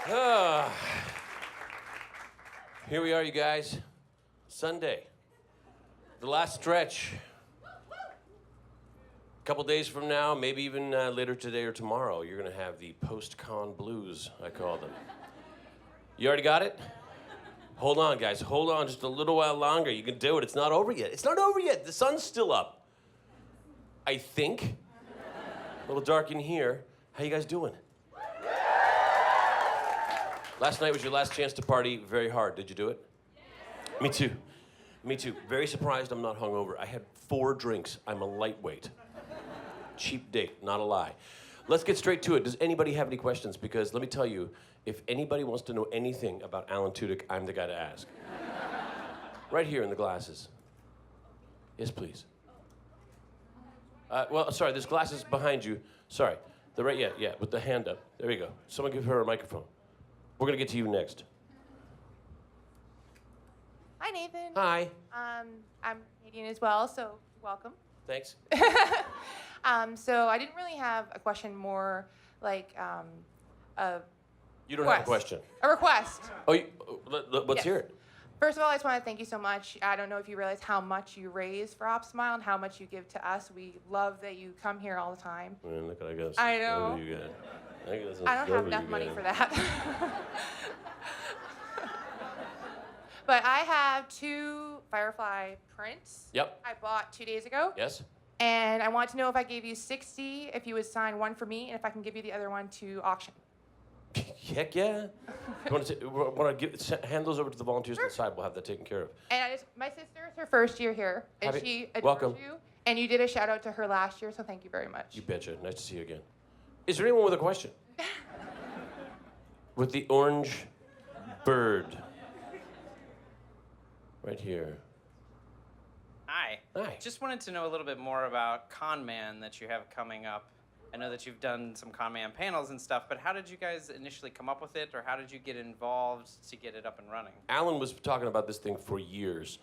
Ah. Here we are, you guys. Sunday. The last stretch. A couple days from now, maybe even later today or tomorrow, you're going to have the post-con blues, I call them. You already got it? Hold on, guys. Hold on just a little while longer. You can do it. It's not over yet. It's not over yet. The sun's still up. I think. A little dark in here. How you guys doing? Last night was your last chance to party very hard. Did you do it? Yeah. Me too. Me too. Very surprised I'm not hungover. I had 4 drinks. I'm a lightweight. Cheap date, not a lie. Let's get straight to it. Does anybody have any questions? Because let me tell you, if anybody wants to know anything about Alan Tudyk, I'm the guy to ask. Right here in the glasses. Yes, please. Well, sorry, there's glasses behind you. Sorry. Yeah, with the hand up. There you go. Someone give her a microphone. We're gonna get to you next. Hi, Nathan. Hi. I'm Canadian as well, so welcome. Thanks. So I didn't really have a question, more like a You don't have a question. A request. Oh, let's hear it. First of all, I just want to thank you so much. I don't know if you realize how much you raise for OpSmile and how much you give to us. We love that you come here all the time. Man, look, I guess. I know. I don't have enough money for that. But I have 2 Firefly prints. Yep. I bought 2 days ago. Yes. And I want to know if I gave you 60, if you would sign one for me, and if I can give you the other one to auction. Heck yeah. You want to hand those over to the volunteers on the side? We'll have that taken care of. And my sister, it's her first year here, and she adores you. And you did a shout out to her last year, so thank you very much. You betcha. Nice to see you again. Is there anyone with a question? With the orange bird. Right here. Hi. Hi. Just wanted to know a little bit more about Conman that you have coming up. I know that you've done some Conman panels and stuff, but how did you guys initially come up with it, or how did you get involved to get it up and running? Alan was talking about this thing for years.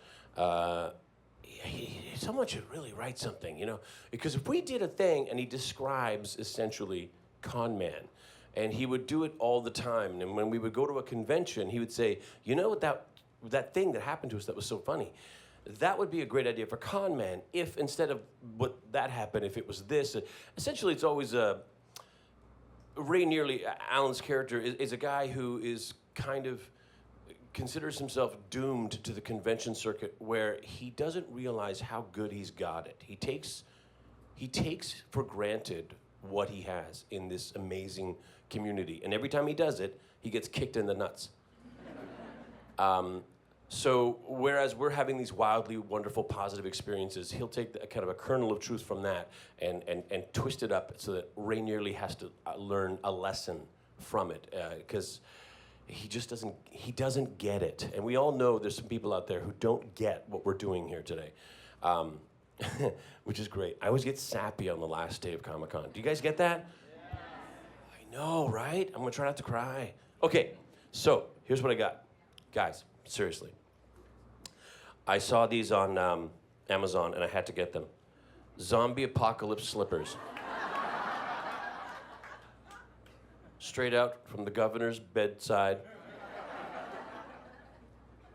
Someone should really write something, you know? Because if we did a thing and he describes essentially Conman, and he would do it all the time, and when we would go to a convention, he would say, you know what, that thing that happened to us that was so funny, that would be a great idea for Conman if instead of what that happened, if it was this. Essentially, it's always Ray Nearly, Alan's character, is a guy who is kind of considers himself doomed to the convention circuit where he doesn't realize how good he's got it. He takes for granted what he has in this amazing community. And every time he does it, he gets kicked in the nuts. So whereas we're having these wildly wonderful, positive experiences, he'll take kind of a kernel of truth from that and twist it up so that Ray Nearly has to learn a lesson from it, because he doesn't get it. And we all know there's some people out there who don't get what we're doing here today, which is great. I always get sappy on the last day of Comic-Con. Do you guys get that? Yeah. I know, right? I'm gonna try not to cry. Okay, so here's what I got. Guys, seriously. I saw these on Amazon and I had to get them. Zombie apocalypse slippers. Straight out from the governor's bedside.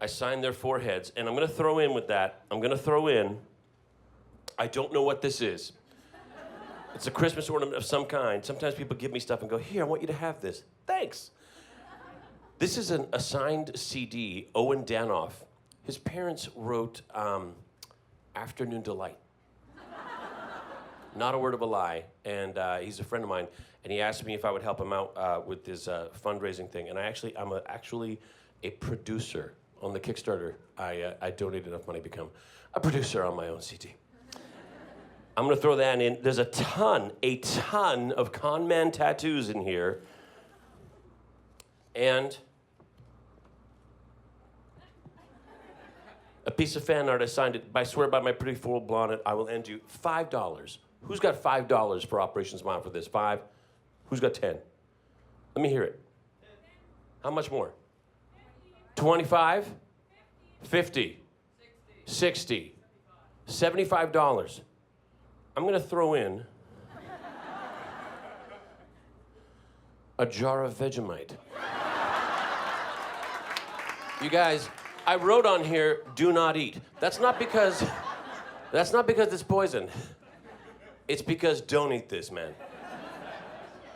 I signed their foreheads, and I'm gonna throw in with that, I don't know what this is. It's a Christmas ornament of some kind. Sometimes people give me stuff and go, here, I want you to have this. Thanks. This is a signed CD, Owen Danoff. His parents wrote Afternoon Delight. Not a word of a lie, and he's a friend of mine, and he asked me if I would help him out with his fundraising thing, and I'm actually a producer on the Kickstarter. I donated enough money to become a producer on my own CD. I'm gonna throw that in. There's a ton of Conman tattoos in here, and a piece of fan art. I signed it. I swear by my pretty full blonde, I will end you $5. Who's got $5 for Operation Smile for this? 5? Who's got 10? Let me hear it. How much more? 25? 50? 60? $75. I'm gonna throw in a jar of Vegemite. You guys, I wrote on here, do not eat. That's not because it's poison. It's because don't eat this, man.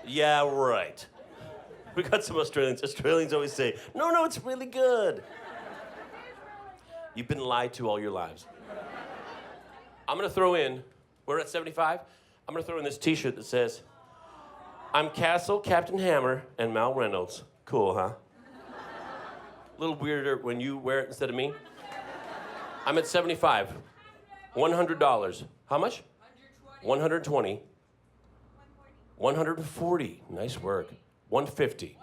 Yeah, right. We got some Australians. Australians always say, no, it's really good. You've been lied to all your lives. I'm gonna throw in, we're at 75. I'm gonna throw in this t-shirt that says, I'm Castle, Captain Hammer, and Mal Reynolds. Cool, huh? A little weirder when you wear it instead of me. I'm at 75. $100. How much? 120. 140. Nice work. 150.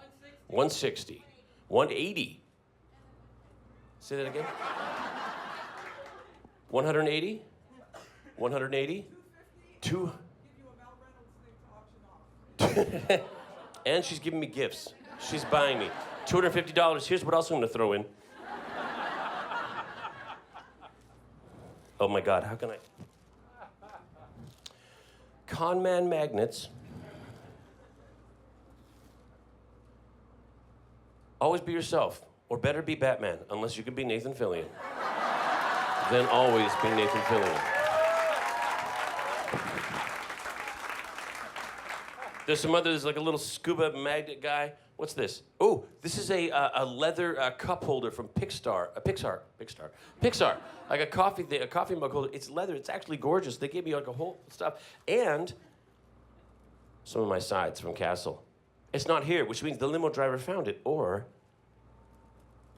160. 180. Say that again. 180. 180. Two. And she's giving me gifts. She's buying me. $250. Here's what else I'm gonna throw in. Oh my God, how can I? Conman magnets. Always be yourself, or better be Batman, unless you can be Nathan Fillion. Then always be Nathan Fillion. There's like a little scuba magnet guy. What's this? Oh, this is a leather cup holder from Pixar. Like a coffee mug holder. It's leather. It's actually gorgeous. They gave me like a whole stuff and some of my sides from Castle. It's not here, which means the limo driver found it, or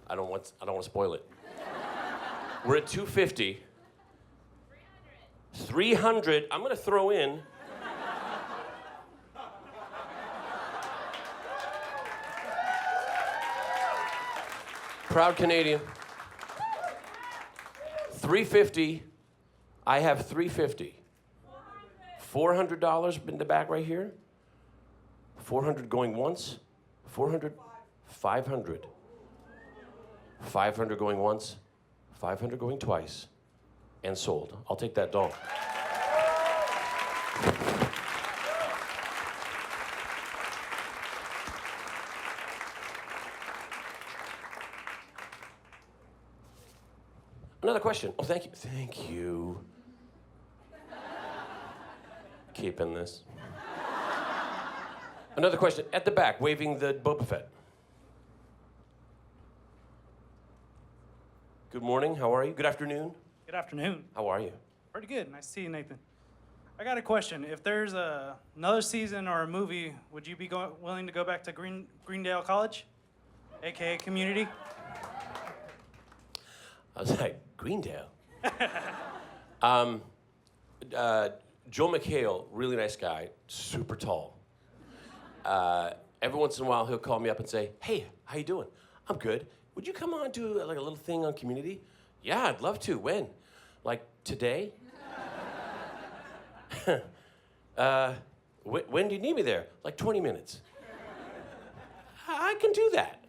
I don't want to spoil it. We're at 250. 300. I'm gonna throw in. Proud Canadian. 350. I have 350. $400 in the back right here. 400 going once. 400. 500. 500 going once. 500 going twice. And sold. I'll take that doll. Another question. Oh, thank you. Thank you. Keeping this. Another question. At the back, waving the Boba Fett. Good morning. How are you? Good afternoon. Good afternoon. How are you? Pretty good. Nice to see you, Nathan. I got a question. If there's another season or a movie, would you be willing to go back to Greendale College, aka Community? I was like, Greendale? Joe McHale, really nice guy, super tall. Every once in a while, he'll call me up and say, hey, how you doing? I'm good. Would you come on do like a little thing on Community? Yeah, I'd love to. When? Like today? When do you need me there? Like 20 minutes. I can do that.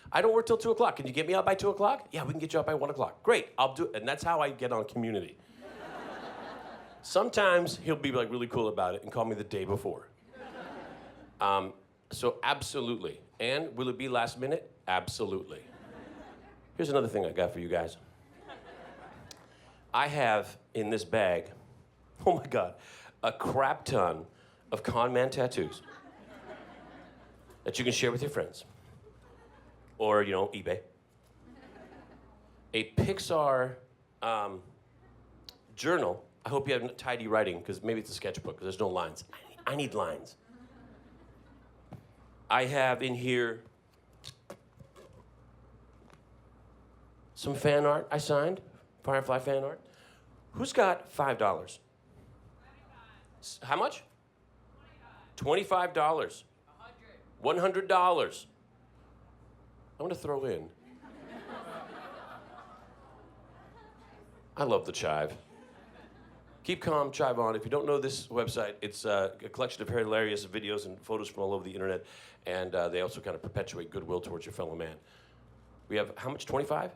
I don't work till 2 o'clock. Can you get me out by 2 o'clock? Yeah, we can get you out by 1 o'clock. Great, I'll do it. And that's how I get on Community. Sometimes he'll be like really cool about it and call me the day before. So absolutely. And will it be last minute? Absolutely. Here's another thing I got for you guys. I have in this bag, oh my God, a crap ton of Conman tattoos that you can share with your friends. Or, eBay. A Pixar journal. I hope you have tidy writing, because maybe it's a sketchbook, because there's no lines. I need lines. I have in here some fan art I signed, Firefly fan art. Who's got $5? How much? $25. $100. I'm gonna throw in. I love the chive. Keep calm, chive on. If you don't know this website, it's a collection of hilarious videos and photos from all over the internet, and they also kind of perpetuate goodwill towards your fellow man. We have, how much, 25?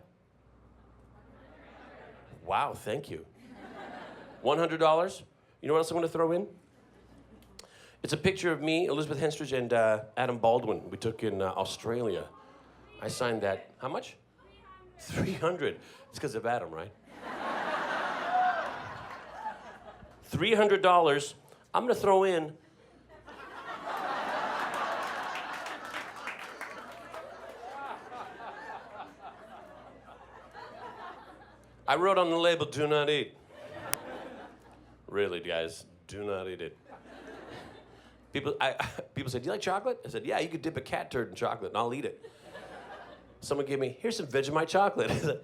Wow, thank you. $100. You know what else I'm gonna throw in? It's a picture of me, Elizabeth Henstridge, and Adam Baldwin we took in Australia I signed that. How much? 300. It's because of Adam, right? $300. I'm going to throw in. I wrote on the label, do not eat. Really, guys, do not eat it. People said, do you like chocolate? I said, yeah, you could dip a cat turd in chocolate and I'll eat it. Someone gave me, here's some Vegemite chocolate. I said,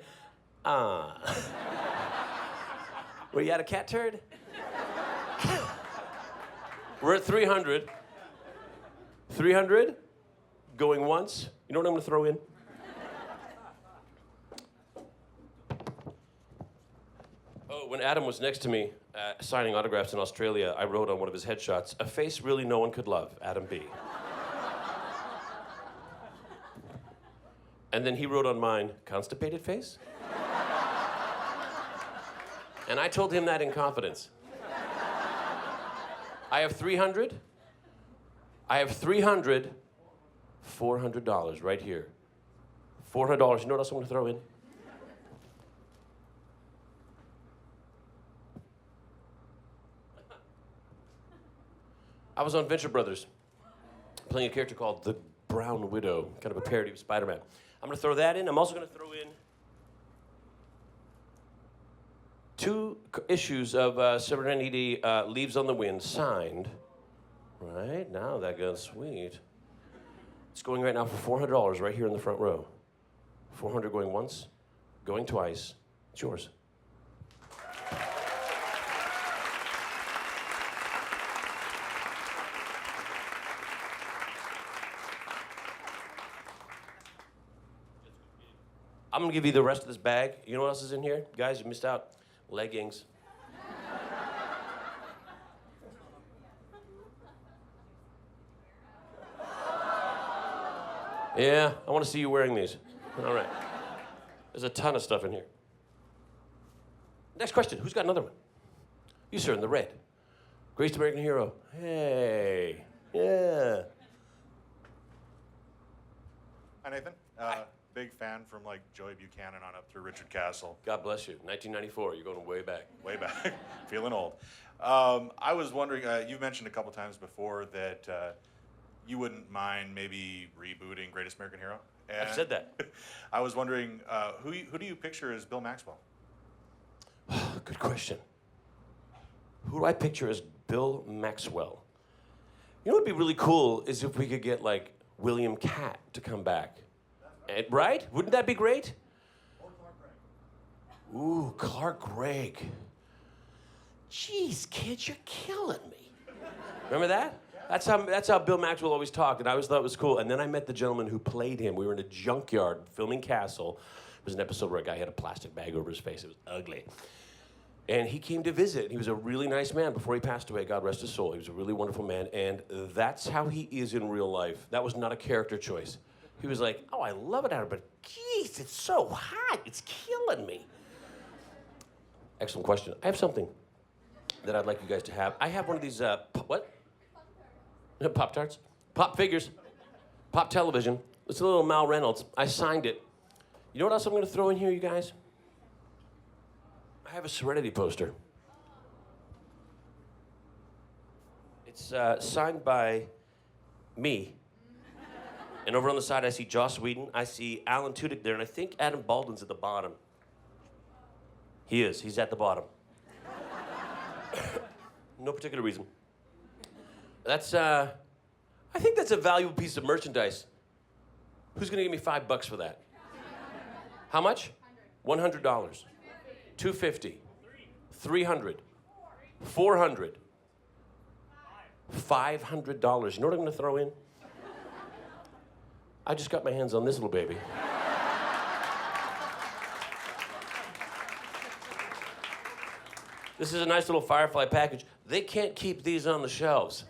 Were you at a cat turd? We're at 300. 300, going once. You know what I'm gonna throw in? Oh, when Adam was next to me signing autographs in Australia, I wrote on one of his headshots, a face really no one could love, Adam B. And then he wrote on mine, constipated face? And I told him that in confidence. I have 300. I have 300, $400 right here. $400. You know what else I'm gonna throw in? I was on Venture Brothers, playing a character called the Brown Widow, kind of a parody of Spider-Man. I'm gonna throw that in. I'm also gonna throw in 2 issues of Serenity Leaves on the Wind, signed. Right, now that goes sweet. It's going right now for $400 right here in the front row. 400 going once, going twice. It's yours. I'm gonna give you the rest of this bag. You know what else is in here? Guys, you missed out. Leggings. Yeah, I want to see you wearing these. All right. There's a ton of stuff in here. Next question. Who's got another one? You, sir, in the red. Greatest American hero. Hey. Yeah. Hi, Nathan. Big fan from like Joey Buchanan on up through Richard Castle. God bless you. 1994. You're going way back. Way back. Feeling old. I was wondering, you mentioned a couple times before that you wouldn't mind maybe rebooting Greatest American Hero. And I've said that. I was wondering, who do you picture as Bill Maxwell? Good question. Who do I picture as Bill Maxwell? You know what would be really cool is if we could get like William Catt to come back. Right? Wouldn't that be great? Or Clark Gregg. Ooh, Clark Gregg. Jeez, kids, you're killing me. Remember that? That's how Bill Maxwell always talked, and I always thought it was cool. And then I met the gentleman who played him. We were in a junkyard filming Castle. It was an episode where a guy had a plastic bag over his face. It was ugly. And he came to visit. He was a really nice man before he passed away. God rest his soul. He was a really wonderful man, and that's how he is in real life. That was not a character choice. He was like, oh, I love it out of, but geez, it's so hot. It's killing me. Excellent question. I have something that I'd like you guys to have. I have one of these, what? Pop-Tarts? Pop figures. Pop television. It's a little Mal Reynolds. I signed it. You know what else I'm going to throw in here, you guys? I have a Serenity poster. It's signed by me. And over on the side, I see Joss Whedon. I see Alan Tudyk there, and I think Adam Baldwin's at the bottom. He is. He's at the bottom. No particular reason. That's, I think that's a valuable piece of merchandise. Who's gonna give me $5 for that? How much? $100. $250. $300. $400. $500. You know what I'm gonna throw in? I just got my hands on this little baby. This is a nice little Firefly package. They can't keep these on the shelves.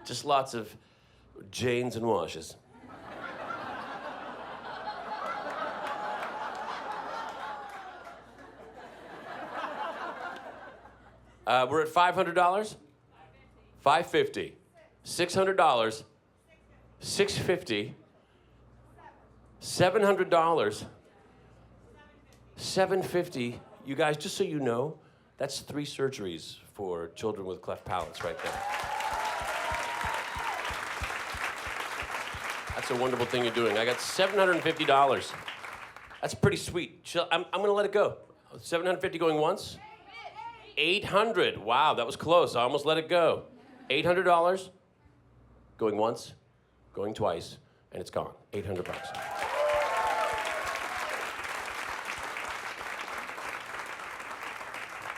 Just lots of Janes and washes. We're at $500. $550. $600. $650. $700. $750. You guys, just so you know, that's 3 surgeries for children with cleft palates right there. That's a wonderful thing you're doing. I got $750. That's pretty sweet. I'm going to let it go. 750 going once. 800. Wow, that was close. I almost let it go. $800 going once, going twice, and it's gone. $800.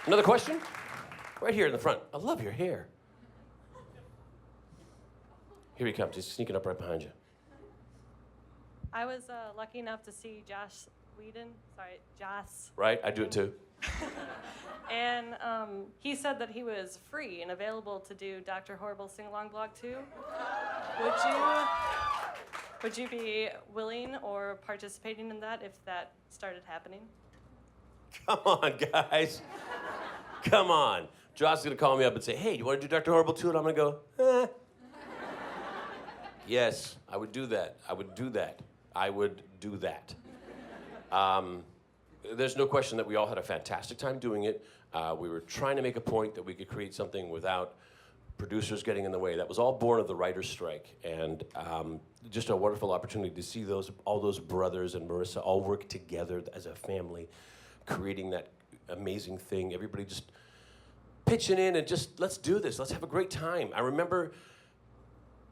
Another question? Right here in the front. I love your hair. Here he comes. He's sneaking up right behind you. I was lucky enough to see Joss. Right? I do it too. And he said that he was free and available to do DrHorribles SingAlong blog too. Would you be willing or participating in that if that started happening? Come on, guys. Come on. Josh is going to call me up and say, hey, you want to do Dr. Horrible too? And I'm going to go, eh. Yes, I would do that. I would do that. I would do that. There's no question that we all had a fantastic time doing it. We were trying to make a point that we could create something without producers getting in the way. That was all born of the writer's strike, and just a wonderful opportunity to see all those brothers and Marissa all work together as a family, creating that amazing thing. Everybody just pitching in and just, let's do this. Let's have a great time. I remember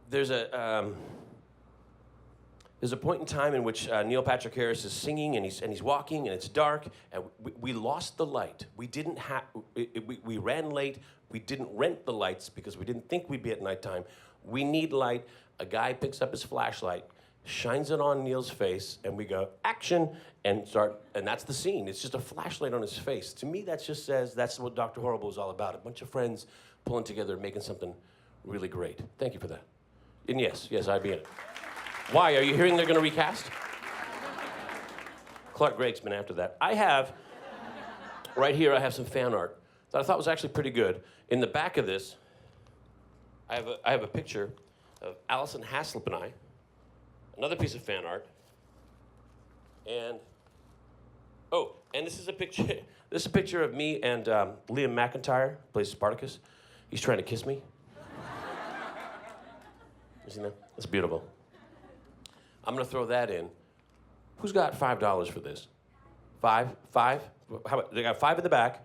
there's a point in time in which Neil Patrick Harris is singing and he's walking and it's dark and we lost the light. We didn't have, we ran late. We didn't rent the lights because we didn't think we'd be at nighttime. We need light. A guy picks up his flashlight, shines it on Neil's face, and we go, action, and that's the scene. It's just a flashlight on his face. To me, that just says that's what Dr. Horrible is all about. A bunch of friends pulling together and making something really great. Thank you for that. And yes, I'd be in it. Why? Are you hearing they're going to recast? Clark Gregg's been after that. Right here, I have some fan art that I thought was actually pretty good. In the back of this, I have a picture of Allison Haslip and I, another piece of fan art, and this is a picture. This is a picture of me and Liam McIntyre, plays Spartacus. He's trying to kiss me. You see that? That's beautiful. I'm gonna throw that in. Who's got $5 for this? Five? How about, they got 5 in the back.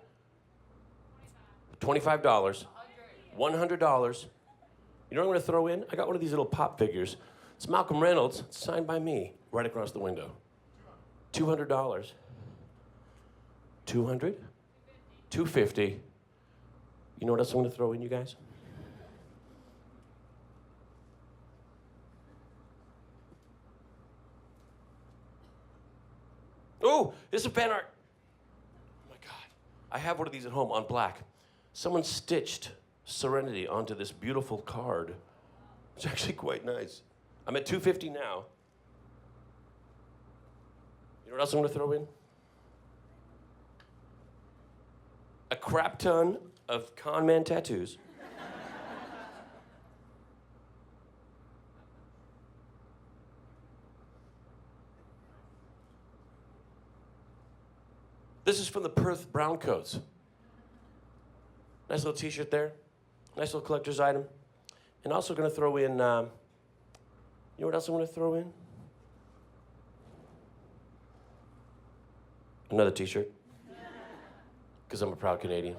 $25. $100. You know what I'm gonna throw in? I got one of these little pop figures. It's Malcolm Reynolds, it's signed by me, right across the window. $200. 200? 250. You know what else I'm gonna throw in, you guys? Oh, this is fan art. Oh my God. I have one of these at home on black. Someone stitched Serenity onto this beautiful card. It's actually quite nice. I'm at 250 now. You know what else I'm gonna throw in? A crap ton of Conman tattoos. This is from the Perth Browncoats. Nice little t-shirt there. Nice little collector's item. And also gonna throw in, you know what else I'm gonna throw in? Another t-shirt. Because I'm a proud Canadian.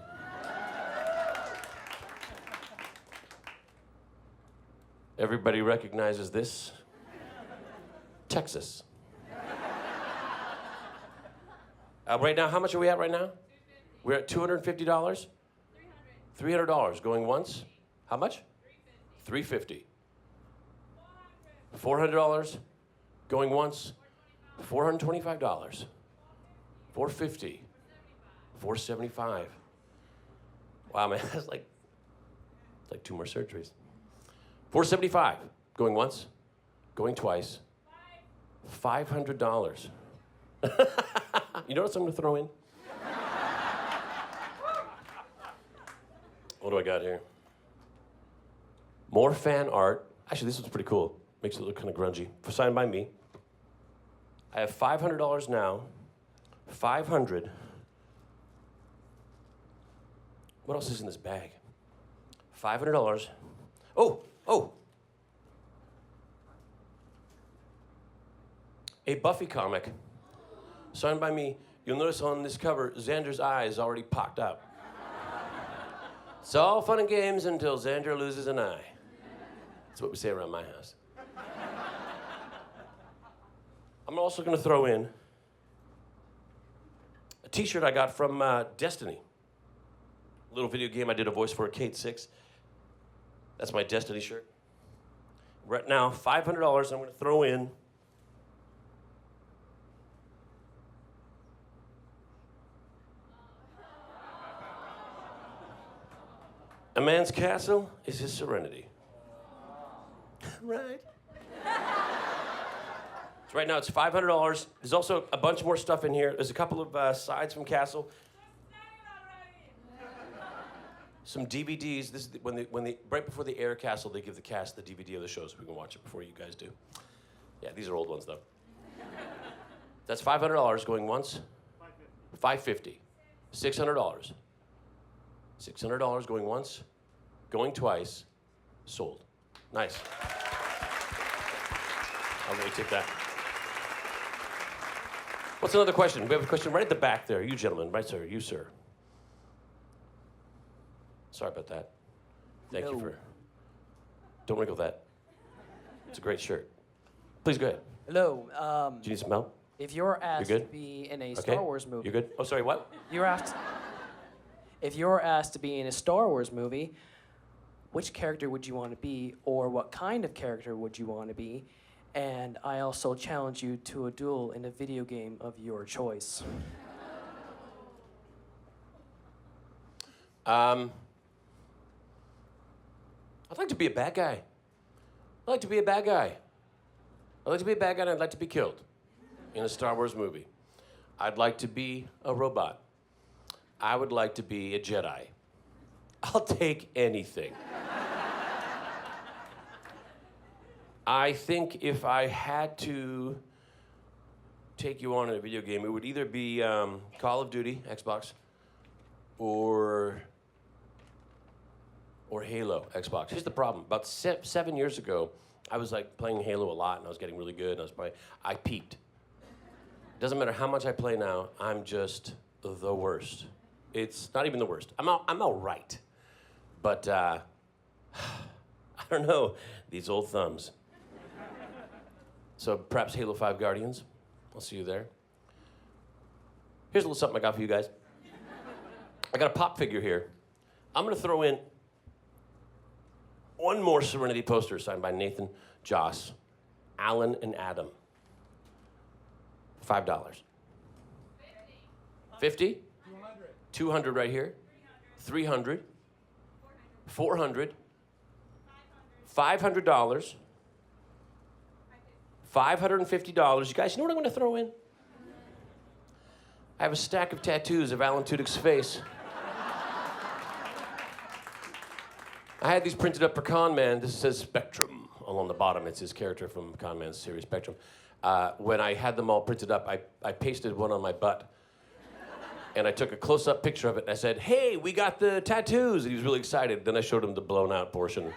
Everybody recognizes this. Texas. Right now, how much are we at right now? We're at $250? $300 going once. How much? $350. $400 going once. $425. $450. $475. Wow, man, that's like 2 more surgeries. $475 going once, going twice. $500. You know what I'm gonna throw in? What do I got here? More fan art. Actually, this one's pretty cool. Makes it look kind of grungy. Signed by me. I have $500 now. 500. What else is in this bag? $500. Oh. A Buffy comic signed by me. You'll notice on this cover, Xander's eye is already pocked out. It's all fun and games until Xander loses an eye. That's what we say around my house. I'm also going to throw in a t-shirt I got from Destiny. A little video game I did a voice for, Kate 6. That's my Destiny shirt. Right now, $500 I'm going to throw in a man's castle is his serenity. Right? So right now it's $500. There's also a bunch more stuff in here. There's a couple of sides from Castle. Some DVDs. This is right before they air Castle, they give the cast the DVD of the show so we can watch it before you guys do. Yeah, these are old ones though. That's $500 going once. $550. $600. $600 going once, going twice, sold. Nice. I'll let you take that. What's another question? We have a question right at the back there. You gentlemen, right, sir? You, sir. Sorry about that. Thank you for... Don't wrinkle that. It's a great shirt. Please go ahead. Hello. Do you need some help? If you're asked You're to good? be in a Okay. Star Wars movie, You good? Oh, sorry, what? if you're asked to be in a Star Wars movie, which character would you want to be, or what kind of character would you want to be? And I also challenge you to a duel in a video game of your choice. I'd like to be a bad guy. I'd like to be a bad guy. I'd like to be a bad guy and I'd like to be killed in a Star Wars movie. I'd like to be a robot. I would like to be a Jedi. I'll take anything. I think if I had to take you on in a video game, it would either be Call of Duty, Xbox, or Halo, Xbox. Here's the problem. About 7 years ago, I was like playing Halo a lot, and I was getting really good, and I peaked. Doesn't matter how much I play now, I'm just the worst. It's not even the worst. I'm all right. But I don't know, these old thumbs. So perhaps Halo 5 Guardians. I'll see you there. Here's a little something I got for you guys. I got a pop figure here. I'm gonna throw in one more Serenity poster signed by Nathan, Joss, Alan, and Adam. $5. 50? 200 right here. 300. 400. $500. $550. You guys, you know what I'm going to throw in? I have a stack of tattoos of Alan Tudyk's face. I had these printed up for Conman. This says Spectrum along the bottom. It's his character from Conman's series Spectrum. When I had them all printed up, I pasted one on my butt. And I took a close-up picture of it, and I said, "Hey, we got the tattoos." And he was really excited. Then I showed him the blown-out portion.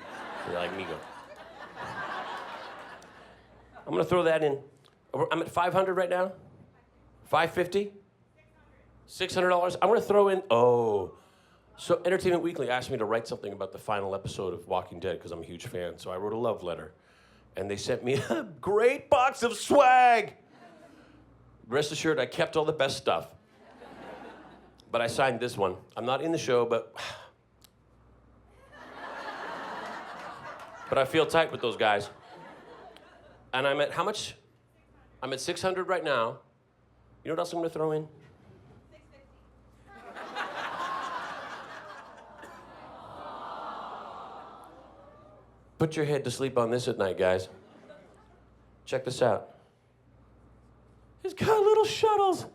You're like, Migo. I'm gonna throw that in. I'm at 500 right now. 550. $600. I'm gonna throw in. So Entertainment Weekly asked me to write something about the final episode of Walking Dead because I'm a huge fan. So I wrote a love letter, and they sent me a great box of swag. Rest assured, I kept all the best stuff. But I signed this one. I'm not in the show, but I feel tight with those guys. And I'm at how much? I'm at 600 right now. You know what else I'm gonna throw in? 650. Put your head to sleep on this at night, guys. Check this out. It's got little shuttles.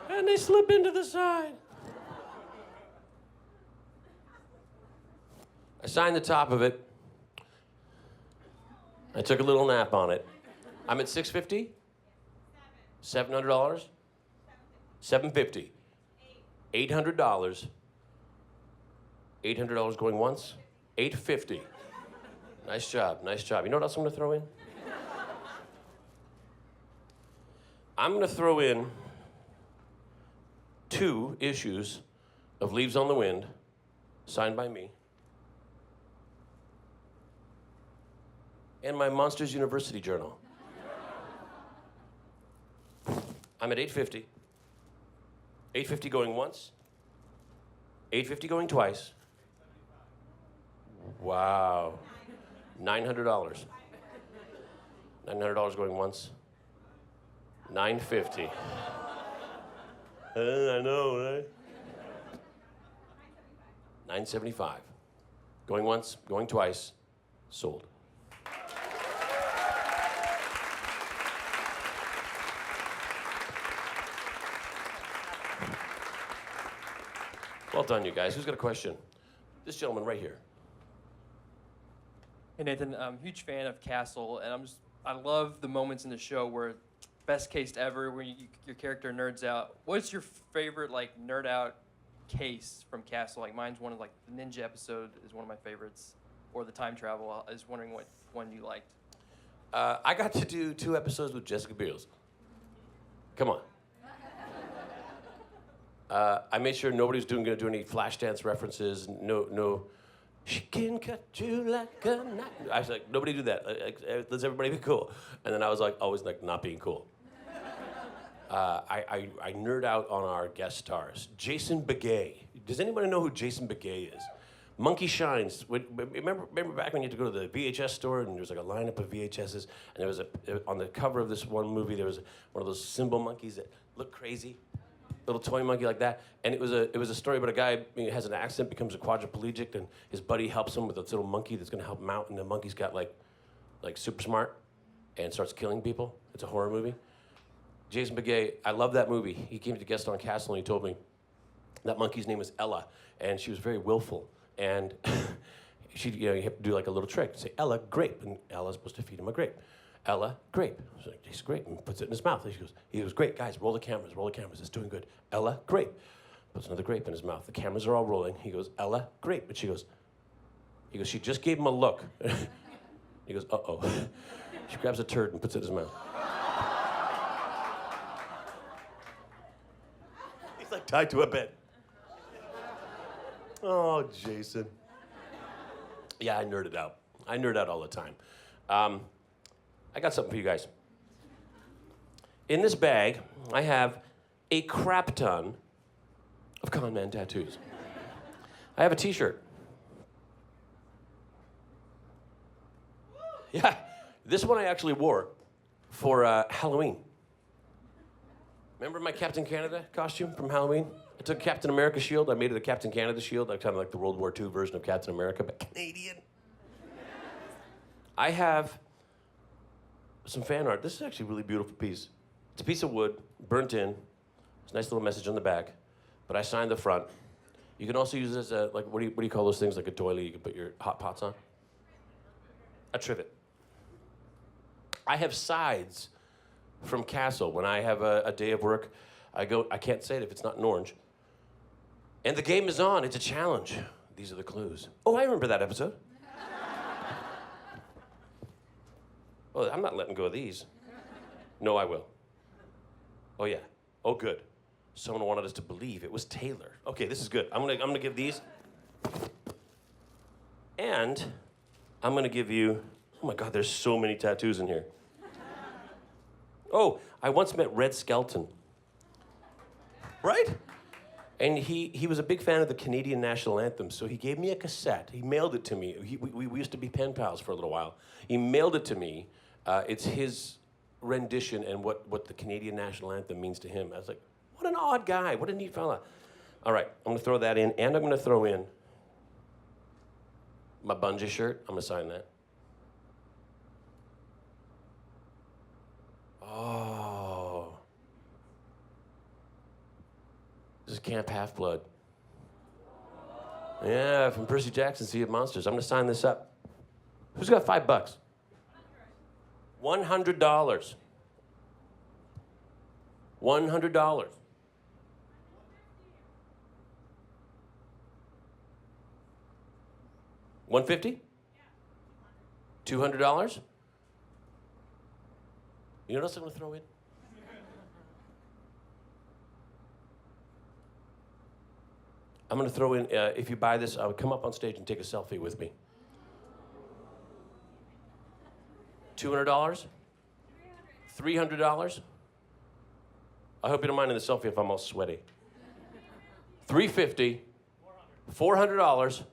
And they slip into the side. I signed the top of it. I took a little nap on it. I'm at 650? $700? $750. $800. $800 going once? $850. Nice job, nice job. You know what else I'm gonna throw in? I'm gonna throw in 2 issues of Leaves on the Wind, signed by me, and my Monsters University journal. I'm at $850. $850 going once. $850 going twice. Wow. $900. $900 going once. $950. I know, right? $975. Going once, going twice, sold. Well done, you guys. Who's got a question? This gentleman right here. Hey Nathan, I'm a huge fan of Castle, and I love the moments in the show where best case ever, where your character nerds out. What's your favorite nerd out case from Castle? Mine's one of the ninja episode is one of my favorites, or the time travel. I was wondering what one you liked. I got to do 2 episodes with Jessica Biel. Come on. I made sure nobody was going to do any Flashdance references. No. She can cut you like a knife. I was like, nobody do that. Let's everybody be cool. And then I was always not being cool. I nerd out on our guest stars. Jason Begay. Does anybody know who Jason Begay is? Monkey Shines. Remember back when you had to go to the VHS store and there was a lineup of VHSs, and there was on the cover of this one movie there was one of those cymbal monkeys that looked crazy. Little toy monkey like that, and it was a story about a guy who has an accident, becomes a quadriplegic, and his buddy helps him with this little monkey that's going to help him out, and the monkey's got like super smart, and starts killing people. It's a horror movie. Jason Begay, I love that movie. He came to guest on Castle, and he told me that monkey's name was Ella, and she was very willful, and you have to do a little trick. Say Ella, grape, and Ella's supposed to feed him a grape. Ella, grape. So he tastes grape and puts it in his mouth. He goes, great, guys, roll the cameras. It's doing good. Ella, grape. Puts another grape in his mouth. The cameras are all rolling. He goes, Ella, grape. But she goes, she just gave him a look. He goes, uh-oh. She grabs a turd and puts it in his mouth. He's tied to a bed. Oh, Jason. Yeah, I nerded out. I nerd out all the time. I got something for you guys. In this bag, I have a crap ton of Conman tattoos. I have a t-shirt. Yeah, this one I actually wore for Halloween. Remember my Captain Canada costume from Halloween? I took Captain America shield, I made it a Captain Canada shield, kind of like the World War II version of Captain America, but Canadian. I have some fan art. This is actually a really beautiful piece. It's a piece of wood, burnt in. There's a nice little message on the back, but I signed the front. You can also use this as what do you call those things, like a doily you can put your hot pots on? A trivet. I have sides from Castle. When I have a day of work, I can't say it if it's not in orange. And the game is on. It's a challenge. These are the clues. Oh, I remember that episode. Oh, I'm not letting go of these. No, I will. Oh, yeah. Oh, good. Someone wanted us to believe it was Taylor. Okay, this is good. I'm gonna give these. And I'm gonna give you, oh my God, there's so many tattoos in here. Oh, I once met Red Skelton. Right? And he was a big fan of the Canadian national anthem, so he gave me a cassette. He mailed it to me. We used to be pen pals for a little while. He mailed it to me. It's his rendition and what the Canadian national anthem means to him. I was like, what an odd guy. What a neat fella. All right, I'm going to throw that in, and I'm going to throw in my Bungie shirt. I'm going to sign that. Oh. This is Camp Half-Blood. Yeah, from Percy Jackson, Sea of Monsters. I'm going to sign this up. Who's got $5? $100. $100. $150? $200? You know what else I'm going to throw in? I'm going to throw in, if you buy this, come up on stage and take a selfie with me. $200? $300? I hope you don't mind in the selfie if I'm all sweaty. $350? $400?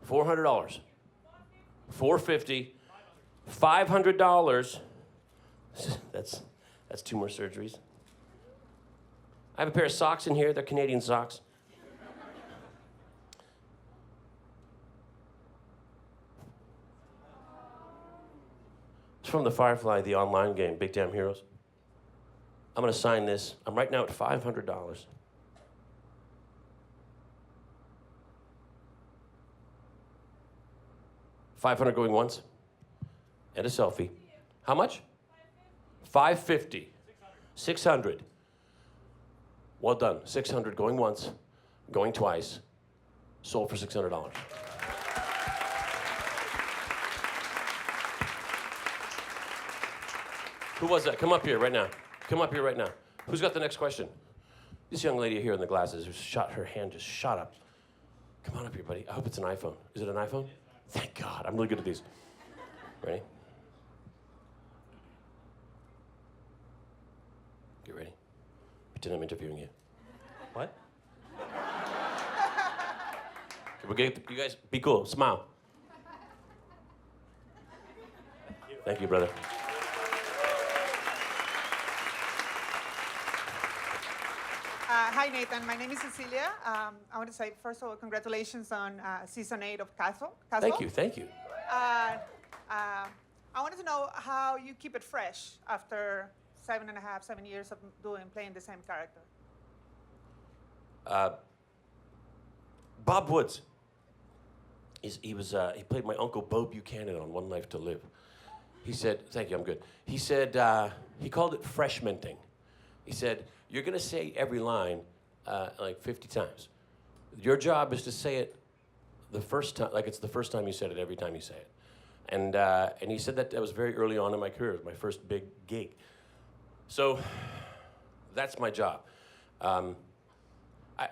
$400? $450? $500? That's 2 more surgeries. I have a pair of socks in here. They're Canadian socks. It's from the Firefly, the online game, Big Damn Heroes. I'm going to sign this. I'm right now at $500. $500 going once. And a selfie. How much? $550. $600. Well done. $600 going once, going twice. Sold for $600. Who was that? Come up here right now. Come up here right now. Who's got the next question? This young lady here in the glasses her hand just shot up. Come on up here, buddy. I hope it's an iPhone. Is it an iPhone? Thank God. I'm really good at these. Ready? Get ready. Pretend I'm interviewing you. What? You guys, be cool. Smile. Thank you, brother. Hi, Nathan. My name is Cecilia. I want to say, first of all, congratulations on season 8 of Castle. Thank you, thank you. I wanted to know how you keep it fresh after 7 years of playing the same character. Bob Woods. He played my Uncle Bo Buchanan on One Life to Live. He said, thank you, I'm good. He said, he called it freshmenting. He said, you're going to say every line like 50 times. Your job is to say it the first time, like it's the first time you said it every time you say it. And he said that was very early on in my career. It was my first big gig. So that's my job. I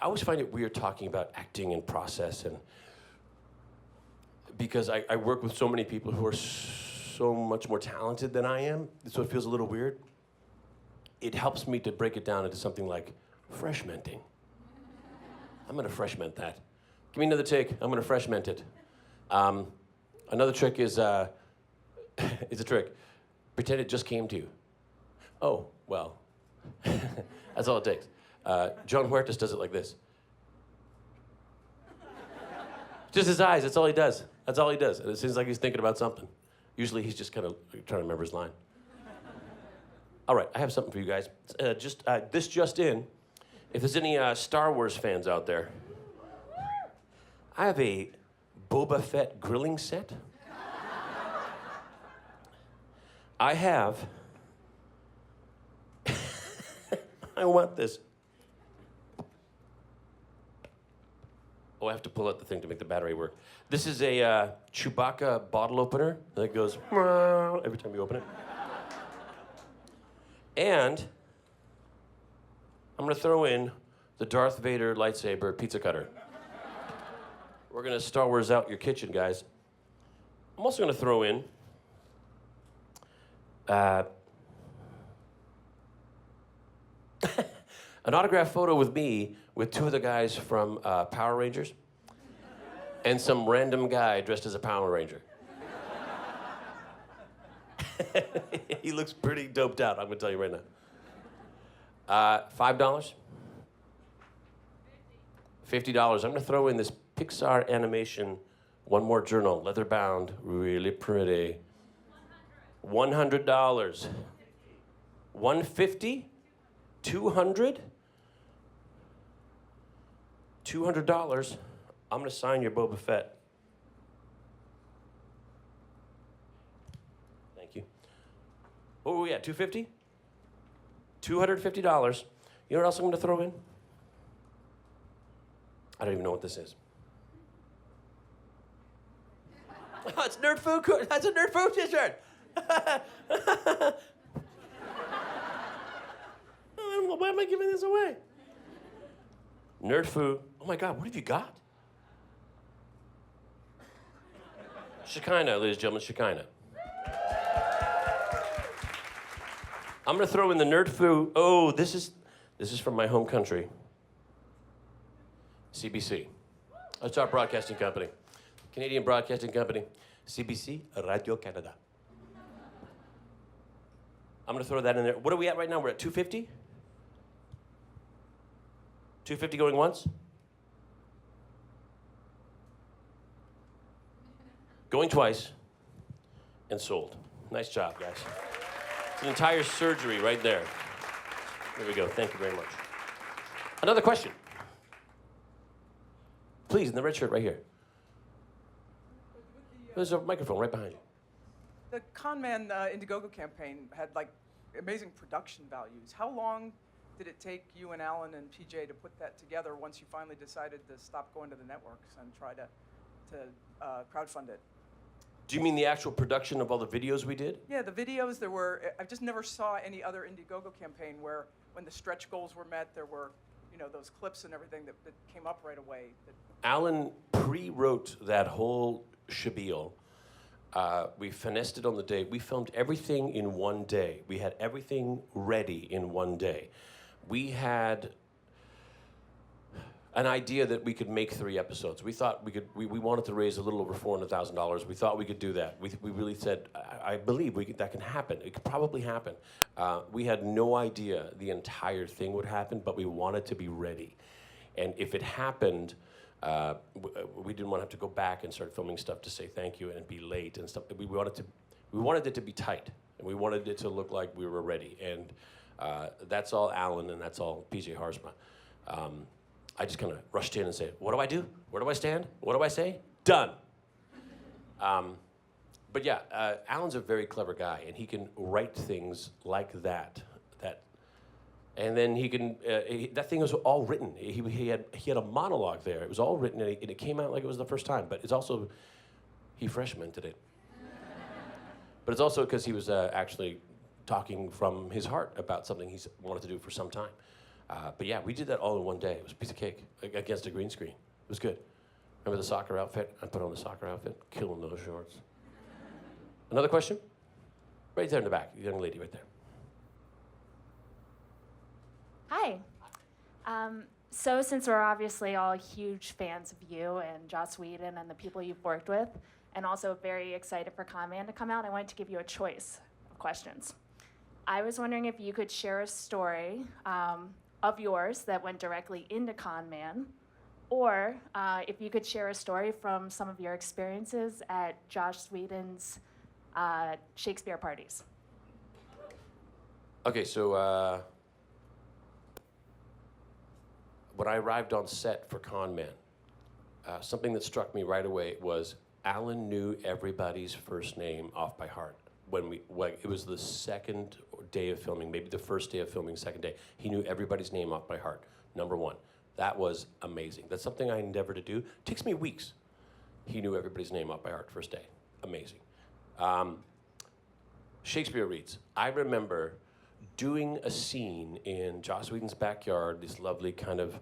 always find it weird talking about acting and process, and because I work with so many people who are so much more talented than I am, so it feels a little weird. It helps me to break it down into something like freshmenting. I'm gonna freshment that. Give me another take. I'm gonna freshment it. Another trick is it's a trick. Pretend it just came to you. Oh, well, that's all it takes. John Huertas does it like this. Just his eyes, that's all he does. That's all he does. And it seems like he's thinking about something. Usually he's just kind of trying to remember his line. All right, I have something for you guys. This just in. If there's any Star Wars fans out there, I have a Boba Fett grilling set. I have... I want this. Oh, I have to pull out the thing to make the battery work. This is a Chewbacca bottle opener that goes every time you open it. And I'm gonna throw in the Darth Vader lightsaber pizza cutter. We're gonna Star Wars out your kitchen, guys. I'm also gonna throw in an autograph photo with me with 2 of the guys from Power Rangers and some random guy dressed as a Power Ranger. He looks pretty doped out, I'm gonna tell you right now. $5? $50. I'm gonna throw in this Pixar animation, One More Journal, leather bound, really pretty. $100. $150? $200? $200. I'm gonna sign your Boba Fett. Thank you. What were we at, 250? $250. You know what else I'm going to throw in? I don't even know what this is. Oh, it's Nerd Food. That's a Nerd Food t-shirt. Why am I giving this away? Nerd Food. Oh my God, what have you got? Shekinah, ladies and gentlemen, Shekinah. I'm gonna throw in the Nerd Food. Oh, this is from my home country. CBC. That's our broadcasting company. Canadian Broadcasting Company. CBC, Radio Canada. I'm gonna throw that in there. What are we at right now? We're at 250? 250 going once? Going twice, and sold. Nice job, guys. It's an entire surgery right there. There we go. Thank you very much. Another question. Please, in the red shirt right here. There's a microphone right behind you. The Conman Indiegogo campaign had like amazing production values. How long did it take you and Alan and PJ to put that together once you finally decided to stop going to the networks and try to crowdfund it? Do you mean the actual production of all the videos we did? Yeah, the videos, I just never saw any other Indiegogo campaign where when the stretch goals were met, there were, those clips and everything that came up right away. Alan pre-wrote that whole spiel. We finessed it on the day. We filmed everything in one day. We had everything ready in one day. We had an idea that we could make 3 episodes. We thought we wanted to raise a little over $400,000. We thought we could do that. We really said, I believe that can happen. It could probably happen. We had no idea the entire thing would happen, but we wanted to be ready. And if it happened, we didn't want to have to go back and start filming stuff to say thank you and be late and stuff. We wanted it to be tight, and we wanted it to look like we were ready. And that's all Alan, and that's all PJ Haarsma. I just kind of rushed in and said, what do I do? Where do I stand? What do I say? Done. But yeah, Alan's a very clever guy, and he can write things like that. And then he can, that thing was all written. He had a monologue there. It was all written, and it came out like it was the first time. But it's also, he freshmented it. But it's also because he was actually talking from his heart about something he's wanted to do for some time. But yeah, we did that all in one day. It was a piece of cake against a green screen. It was good. Remember the soccer outfit? I put on the soccer outfit, killing those shorts. Another question? Right there in the back, the young lady right there. Hi. So since we're obviously all huge fans of you and Joss Whedon and the people you've worked with, and also very excited for Conman to come out, I wanted to give you a choice of questions. I was wondering if you could share a story of yours that went directly into Conman, or if you could share a story from some of your experiences at Joss Whedon's Shakespeare parties. Okay, so when I arrived on set for Conman, something that struck me right away was Alan knew everybody's first name off by heart. When it was the second day of filming, maybe the first day of filming, second day, he knew everybody's name off by heart. Number one, that was amazing. That's something I endeavor to do. It takes me weeks. He knew everybody's name off by heart first day. Amazing. Shakespeare reads. I remember doing a scene in Joss Whedon's backyard, this lovely kind of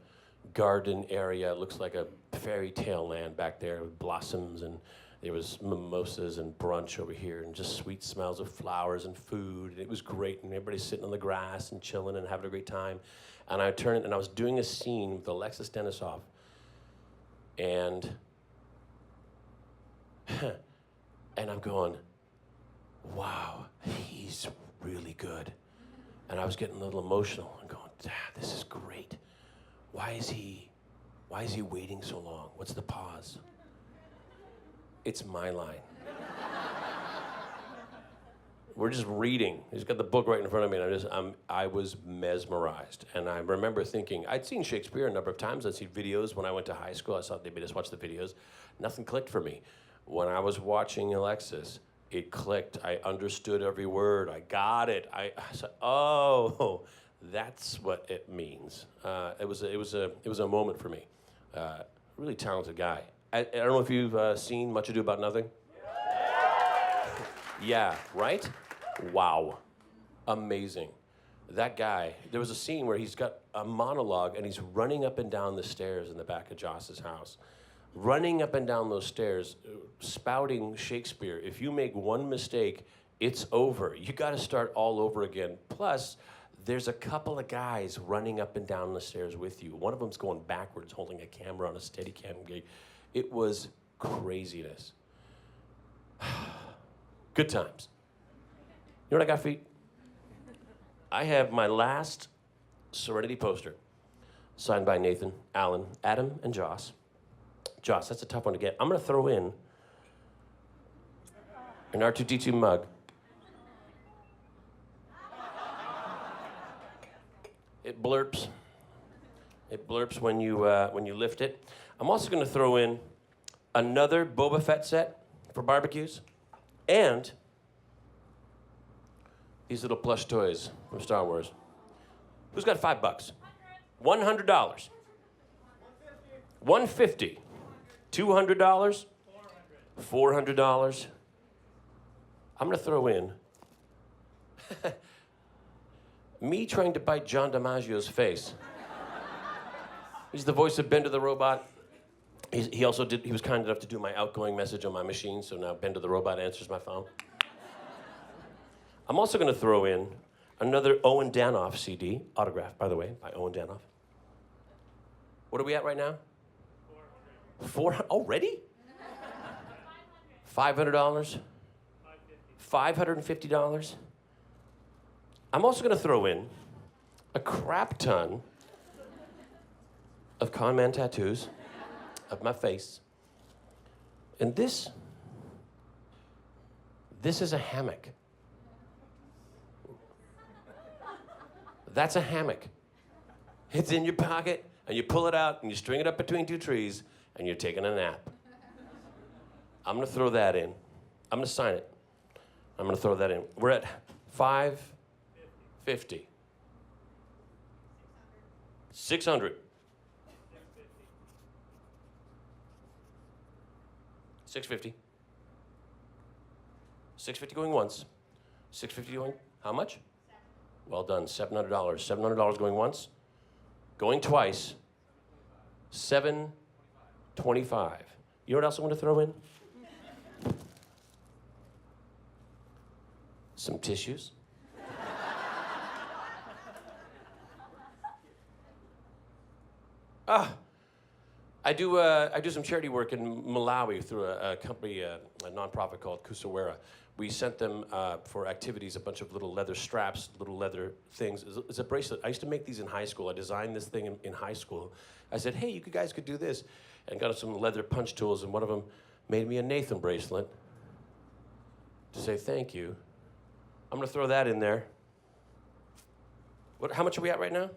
garden area. It looks like a fairy tale land back there with blossoms, and there was mimosas and brunch over here and just sweet smells of flowers and food. And it was great, and everybody's sitting on the grass and chilling and having a great time. And I turned, and I was doing a scene with Alexis Denisov, and I'm going, wow, he's really good. And I was getting a little emotional and going, this is great. Why is he waiting so long? What's the pause? It's my line. We're just reading. He's got the book right in front of me, and I was mesmerized. And I remember thinking, I'd seen Shakespeare a number of times. I'd seen videos when I went to high school. I saw they made us watch the videos. Nothing clicked for me. When I was watching Alexis, it clicked. I understood every word. I got it. I said, oh, That's what it means. It was a moment for me. Really talented guy. I don't know if you've seen Much Ado About Nothing. Yeah, right? Wow. Amazing. That guy, there was a scene where he's got a monologue and he's running up and down the stairs in the back of Joss's house. Running up and down those stairs, spouting Shakespeare. If you make one mistake, it's over. You got to start all over again. Plus, there's a couple of guys running up and down the stairs with you. One of them's going backwards, holding a camera on a Steadicam gate. It was craziness. Good times. You know what I got for you? I have my last Serenity poster, signed by Nathan, Alan, Adam, and Joss. Joss, that's a tough one to get. I'm going to throw in an R2-D2 mug. It blurps. It blurps when you lift it. I'm also going to throw in another Boba Fett set for barbecues, and these little plush toys from Star Wars. Who's got $5? $100. $150. $200. $400. I'm going to throw in me trying to bite John DiMaggio's face. He's the voice of Bender the Robot. He also he was kind enough to do my outgoing message on my machine, so now Bender the Robot answers my phone. I'm also going to throw in another Owen Danoff CD, autographed, by the way, by Owen Danoff. What are we at right now? 400. Already? $500? $550? I'm also going to throw in a crap ton of Conman tattoos of my face. And this is a hammock. That's a hammock. It's in your pocket, and you pull it out, and you string it up between two trees, and you're taking a nap. I'm going to throw that in. I'm going to sign it. I'm going to throw that in. We're at $550. $600. $650. $650 going once. $650 going, how much? Well done, $700. $700 going once. Going twice. $725. You know what else I'm going to throw in? Some tissues. I do some charity work in Malawi through a company, a nonprofit called Kusawera. We sent them for activities a bunch of little leather straps, little leather things. It's a bracelet. I used to make these in high school. I designed this thing in high school. I said, hey, you guys could do this. And got some leather punch tools, and one of them made me a Nathan bracelet to say thank you. I'm going to throw that in there. How much are we at right now?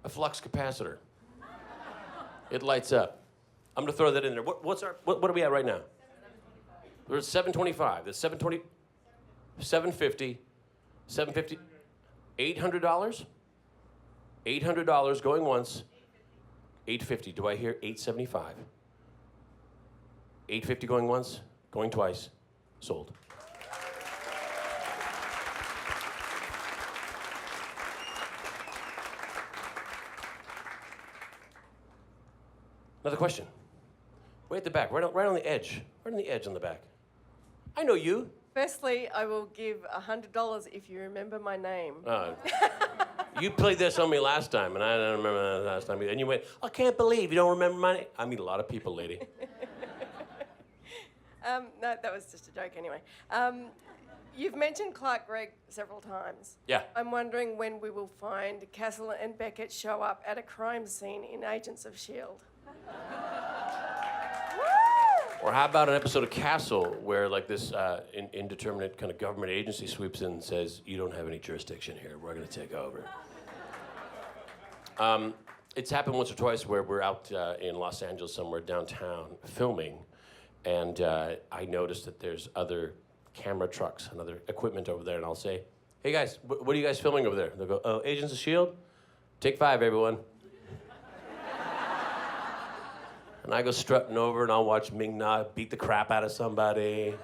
A flux capacitor. It lights up. I'm going to throw that in there. What are we at right now? We're at 725. That's 720, 750, 750, $800? $800 going once. 850. Do I hear 875? 850 going once, going twice. Sold. Another question. Way at the back, right on the edge. Right on the edge on the back. I know you. Firstly, I will give $100 if you remember my name. You played this on me last time, and I don't remember that last time. And you went, I can't believe you don't remember my name. I meet a lot of people, lady. No, that was just a joke anyway. You've mentioned Clark Gregg several times. Yeah. I'm wondering when we will find Castle and Beckett show up at a crime scene in Agents of S.H.I.E.L.D. Or how about an episode of Castle where like this indeterminate kind of government agency sweeps in and says, you don't have any jurisdiction here, we're going to take over. It's happened once or twice where we're out in Los Angeles somewhere downtown filming, and I noticed that there's other camera trucks and other equipment over there, and I'll say, hey guys, what are you guys filming over there? They'll go, oh, Agents of S.H.I.E.L.D.? Take 5, everyone. And I go strutting over and I'll watch Ming-Na beat the crap out of somebody.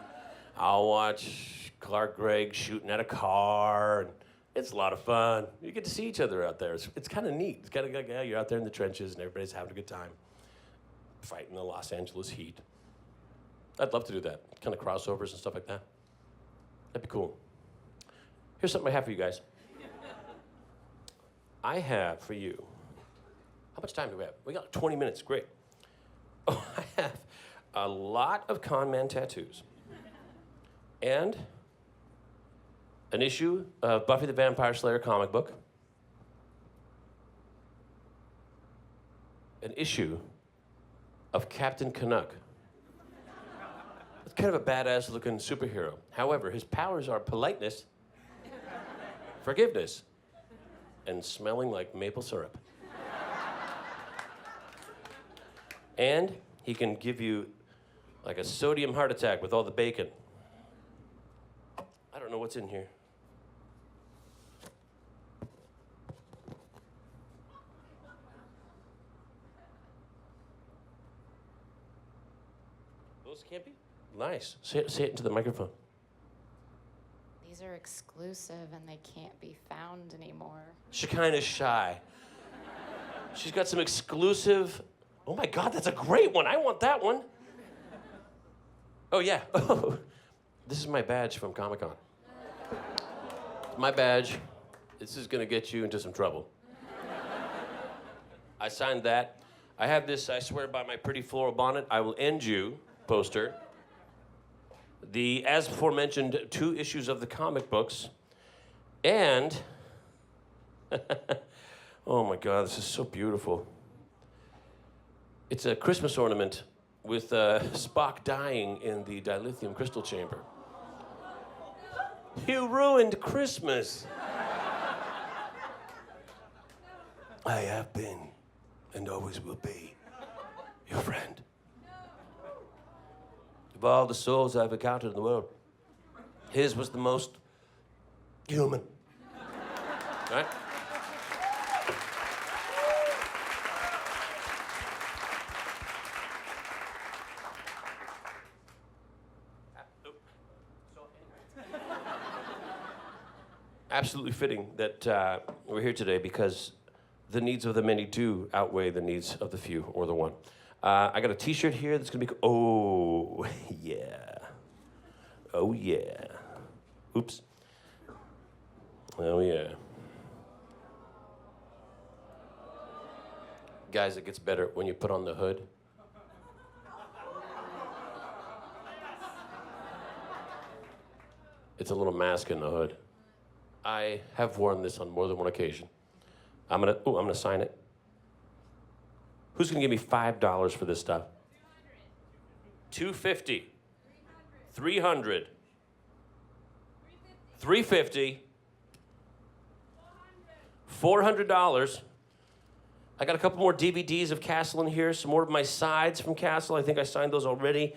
I'll watch Clark Gregg shooting at a car. And it's a lot of fun. You get to see each other out there. It's kind of neat. It's kind of like, yeah, you're out there in the trenches and everybody's having a good time fighting the Los Angeles heat. I'd love to do that. Kind of crossovers and stuff like that. That'd be cool. Here's something I have for you guys. I have for you. How much time do we have? We got 20 minutes. Great. Oh, I have a lot of Conman tattoos. And an issue of Buffy the Vampire Slayer comic book. An issue of Captain Canuck. It's kind of a badass looking superhero. However, his powers are politeness, forgiveness, and smelling like maple syrup. And he can give you like a sodium heart attack with all the bacon. I don't know what's in here. Those can't be? Nice. Say it into the microphone. These are exclusive and they can't be found anymore. She's kind of shy. She's got some exclusive. Oh my God, that's a great one. I want that one. Oh yeah. Oh, this is my badge from Comic-Con. My badge. This is gonna get you into some trouble. I signed that. I have this, I swear by my pretty floral bonnet, I will end you poster. The as aforementioned 2 issues of the comic books. And, oh my God, this is so beautiful. It's a Christmas ornament with Spock dying in the dilithium crystal chamber. You ruined Christmas. I have been and always will be your friend. Of all the souls I've encountered in the world, his was the most human. Right? Absolutely fitting that we're here today because the needs of the many do outweigh the needs of the few or the one. I got a T-shirt here that's gonna be. Oh yeah. Oh yeah. Oops. Oh yeah. Guys, it gets better when you put on the hood. It's a little mask in the hood. I have worn this on more than one occasion. I'm gonna sign it. Who's gonna give me $5 for this stuff? $250. $300. $350. $400. I got a couple more DVDs of Castle in here, some more of my sides from Castle. I think I signed those already.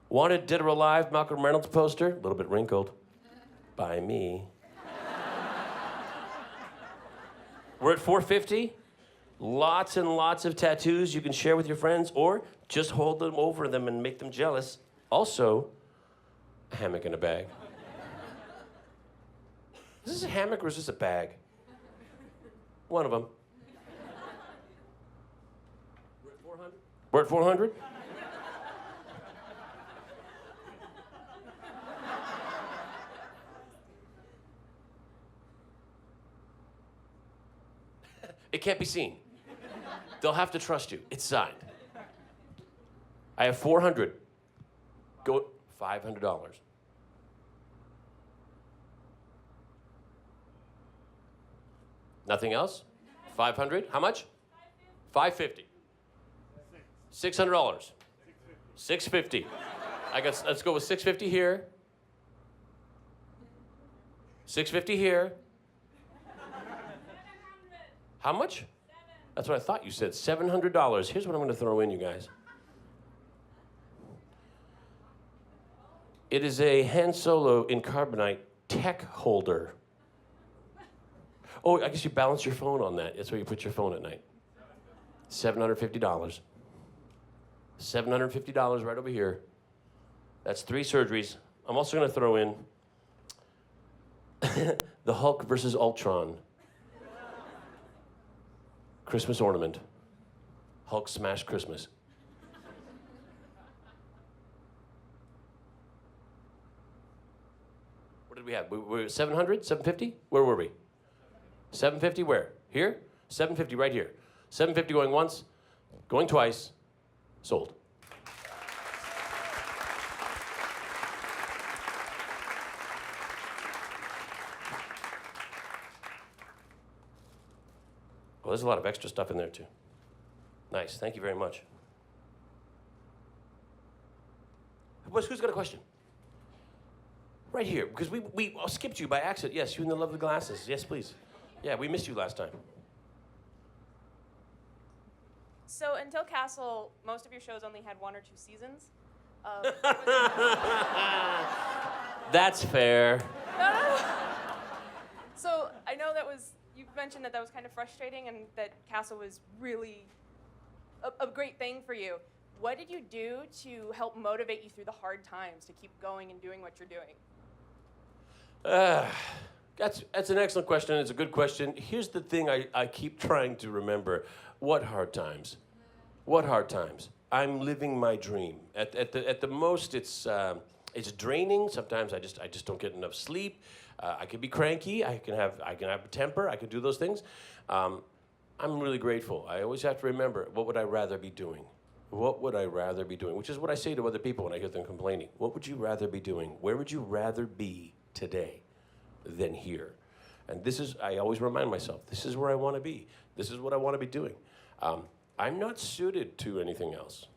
Wanted Dead or Alive, Malcolm Reynolds poster, a little bit wrinkled. By me. We're at $450. Lots and lots of tattoos you can share with your friends or just hold them over them and make them jealous. Also, a hammock in a bag. Is this a hammock or is this a bag? One of them. We're at 400? We're at 400? It can't be seen. They'll have to trust you. It's signed. I have 400. Go $500. Nothing else? 500? How much? 550. $600. 650. Let's go with 650 here. 650 here. How much? That's what I thought you said. $700. Here's what I'm going to throw in, you guys. It is a Han Solo in carbonite tech holder. Oh, I guess you balance your phone on that. That's where you put your phone at night. $750. $750 right over here. That's 3 surgeries. I'm also going to throw in the Hulk versus Ultron Christmas ornament. Hulk smash Christmas. What did we have? We were 700? 750? Where were we? 750 where? Here? 750 right here. 750 going once, going twice, sold. Well, there's a lot of extra stuff in there too. Nice, thank you very much. Who's got a question? Right here, because we skipped you by accident. Yes, you in the lovely glasses. Yes, please. Yeah, we missed you last time. So until Castle, most of your shows only had 1 or 2 seasons. That's fair. No. So I know you mentioned that was kind of frustrating and that Castle was really a great thing for you. What did you do to help motivate you through the hard times to keep going and doing what you're doing? That's an excellent question. It's a good question. Here's the thing I keep trying to remember. What hard times? What hard times? I'm living my dream. At the most, it's draining. Sometimes I just don't get enough sleep. I can be cranky. I can have a temper. I can do those things. I'm really grateful. I always have to remember, what would I rather be doing? What would I rather be doing? Which is what I say to other people when I hear them complaining. What would you rather be doing? Where would you rather be today than here? And I always remind myself, this is where I want to be. This is what I want to be doing. I'm not suited to anything else.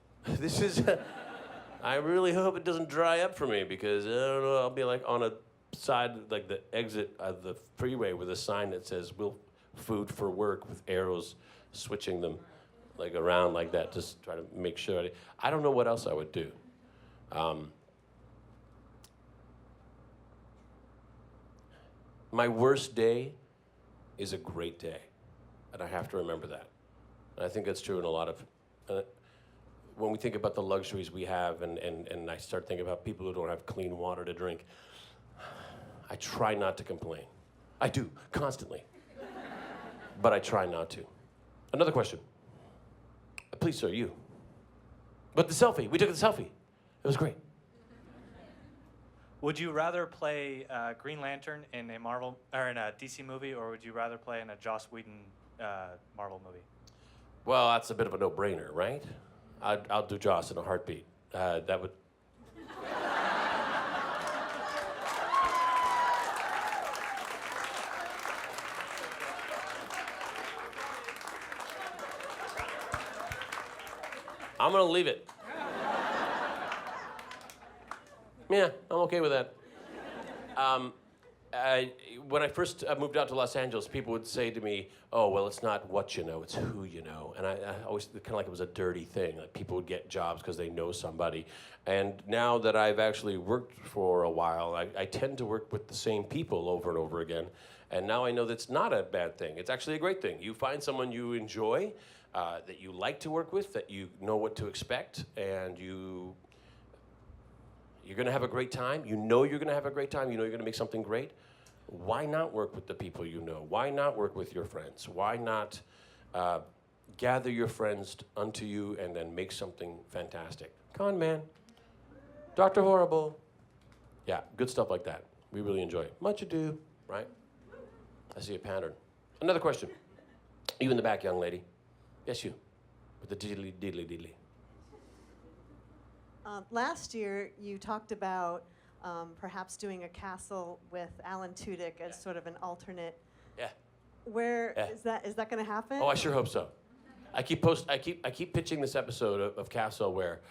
I really hope it doesn't dry up for me, because I don't know, I'll be like on a side, like the exit of the freeway with a sign that says, food for work, with arrows switching them like around like that, just try to make sure. I don't know what else I would do. My worst day is a great day, and I have to remember that. And I think that's true in a lot of, when we think about the luxuries we have, and I start thinking about people who don't have clean water to drink, I try not to complain. I do, constantly. But I try not to. Another question. Please, sir, you. But the selfie, we took the selfie. It was great. Would you rather play Green Lantern in a Marvel or in a DC movie, or would you rather play in a Joss Whedon Marvel movie? Well, that's a bit of a no-brainer, right? I'll do Joss in a heartbeat. That would. I'm gonna leave it. Yeah, I'm okay with that. When I first moved out to Los Angeles, people would say to me, "Oh, well, it's not what you know, it's who you know." And I always kind of like it was a dirty thing. Like people would get jobs because they know somebody. And now that I've actually worked for a while, I tend to work with the same people over and over again. And now I know that's not a bad thing. It's actually a great thing. You find someone you enjoy, that you like to work with, that you know what to expect, and you're going to have a great time. You know you're going to have a great time. You know you're going to make something great. Why not work with the people you know? Why not work with your friends? Why not gather your friends unto you and then make something fantastic? Conman, DrHorribles. Yeah, good stuff like that. We really enjoy it. Much ado, right? I see a pattern. Another question. You in the back, young lady. Yes, you. With the diddly, diddly, diddly. Last year, you talked about perhaps doing a castle with Alan Tudyk as sort of an alternate. Yeah. Where Yeah. is that going to happen? Oh, I sure hope so. I keep pitching this episode of Castle where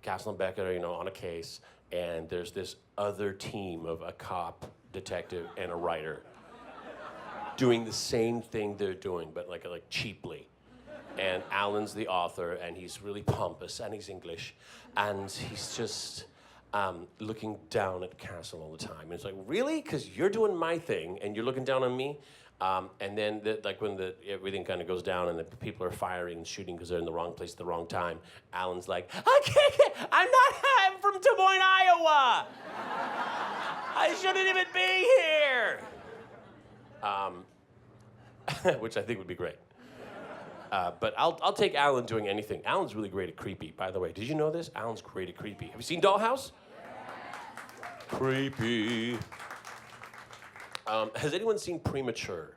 Castle and Beckett are on a case, and there's this other team of a cop, detective, and a writer doing the same thing they're doing, but like cheaply. And Alan's the author, and he's really pompous, and he's English, and he's just, looking down at Castle all the time. And it's like, really? Because you're doing my thing and you're looking down on me? And then, when everything kind of goes down and the people are firing and shooting because they're in the wrong place at the wrong time, Alan's like, I'm from Des Moines, Iowa. I shouldn't even be here. Which I think would be great. But I'll take Alan doing anything. Alan's really great at creepy, by the way. Did you know this? Alan's great at creepy. Have you seen Dollhouse? Creepy. Has anyone seen Premature?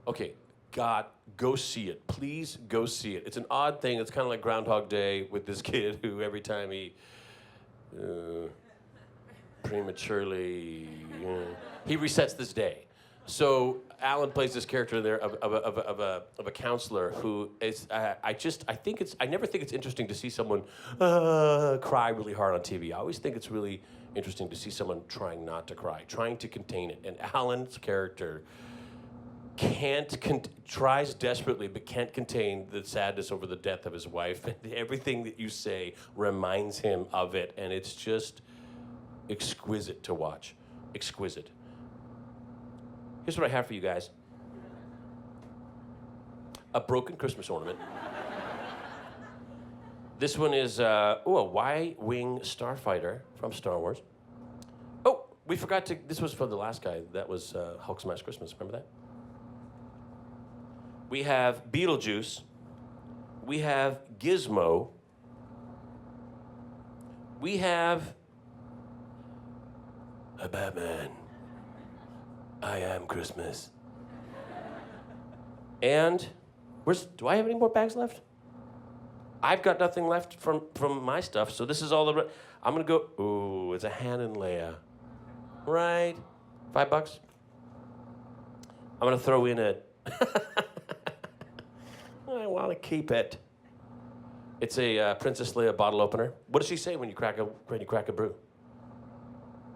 Okay, God, go see it. Please go see it. It's an odd thing. It's kind of like Groundhog Day with this kid who every time he prematurely, he resets this day. So Alan plays this character there of a counselor who is. I never think it's interesting to see someone cry really hard on TV. I always think it's really interesting to see someone trying not to cry, trying to contain it. And Alan's character tries desperately but can't contain the sadness over the death of his wife. And everything that you say reminds him of it, and it's just exquisite to watch. Exquisite. Here's what I have for you guys. A broken Christmas ornament. This one is a Y-wing starfighter from Star Wars. Oh, we forgot to. This was for the last guy. That was Hulk Smash Christmas. Remember that? We have Beetlejuice. We have Gizmo. We have a Batman. I am Christmas. And do I have any more bags left? I've got nothing left from my stuff, so this is all I'm gonna go, ooh, it's a Han and Leia. Right? $5? I'm gonna throw in I wanna keep it. It's a Princess Leia bottle opener. What does she say when you crack a brew?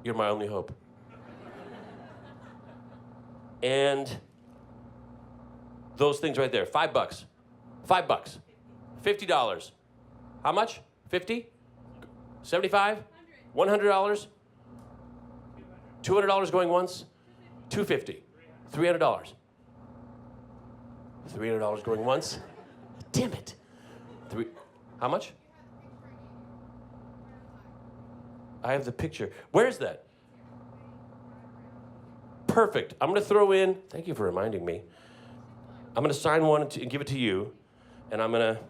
You're my only hope. And those things right there, $5. $5. $50. How much? 50? 75? $100? $200 going once? $250. $300. $300 going once? Damn it. How much? I have the picture. Where is that? Perfect. I'm going to throw in, thank you for reminding me. I'm going to sign one and give it to you. And I'm going to,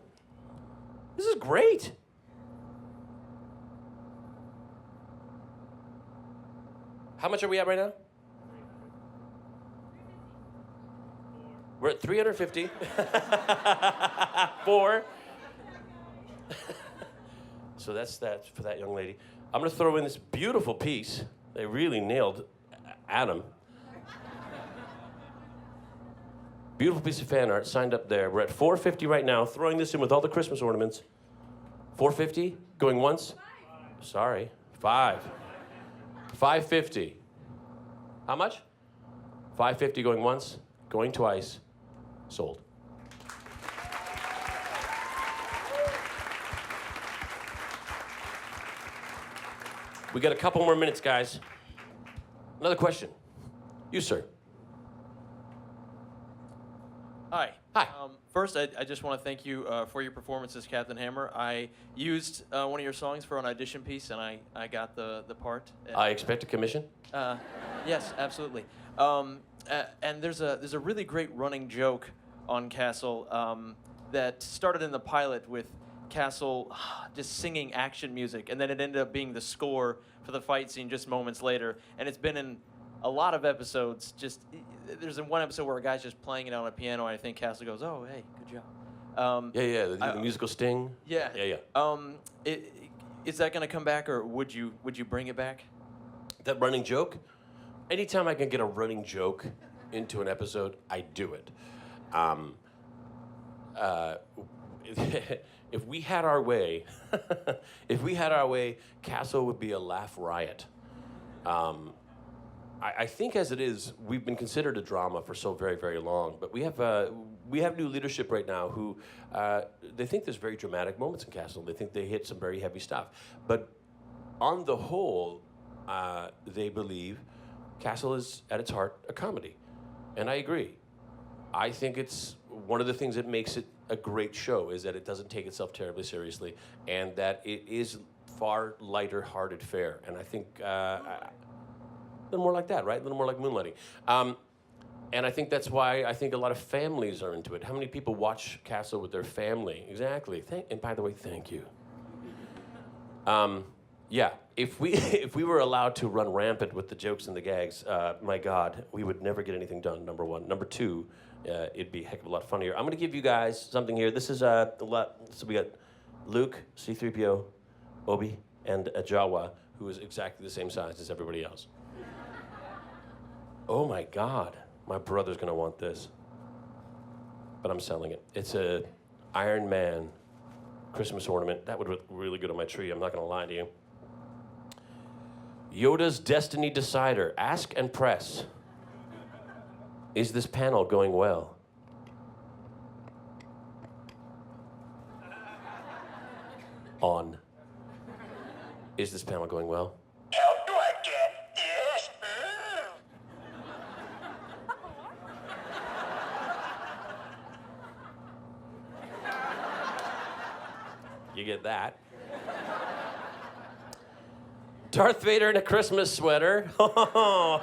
this is great. How much are we at right now? We're at 350. 4. So that's that for that young lady. I'm going to throw in this beautiful piece. They really nailed Adam. Beautiful piece of fan art signed up there. We're at $450 right now, throwing this in with all the Christmas ornaments. $450 going once? Sorry, $5. $550. How much? $550 going once, going twice, sold. We got a couple more minutes, guys. Another question. You, sir. Hi. Hi. First, I just want to thank you for your performance as Captain Hammer. I used one of your songs for an audition piece, and I got the part. I expect a commission? Yes, absolutely. And there's a really great running joke on Castle that started in the pilot with Castle just singing action music, and then it ended up being the score for the fight scene just moments later. And it's been in a lot of episodes. There's one episode where a guy's just playing it on a piano, and I think Castle goes, "Oh, hey, good job." The musical sting. Yeah. Yeah. Is that going to come back, or would you bring it back? That running joke? Anytime I can get a running joke into an episode, I do it. If we had our way, Castle would be a laugh riot. I think as it is, we've been considered a drama for so very, very long. But we have new leadership right now who they think there's very dramatic moments in Castle. They think they hit some very heavy stuff. But on the whole, they believe Castle is, at its heart, a comedy. And I agree. I think it's one of the things that makes it a great show is that it doesn't take itself terribly seriously and that it is far lighter-hearted fare. And I think a little more like that, right? A little more like Moonlighting. And I think that's why I think a lot of families are into it. How many people watch Castle with their family? Exactly. And by the way, thank you. Yeah, if we were allowed to run rampant with the jokes and the gags, my God, we would never get anything done, number one. Number two, it'd be a heck of a lot funnier. I'm going to give you guys something here. This is a lot. So we got Luke, C-3PO, Obi, and Jawa, who is exactly the same size as everybody else. Oh my God, my brother's going to want this. But I'm selling it. It's a Iron Man Christmas ornament. That would look really good on my tree, I'm not going to lie to you. Yoda's Destiny Decider. Ask and press. Is this panel going well? On. Is this panel going well? How do I get this? You get that. Darth Vader in a Christmas sweater. I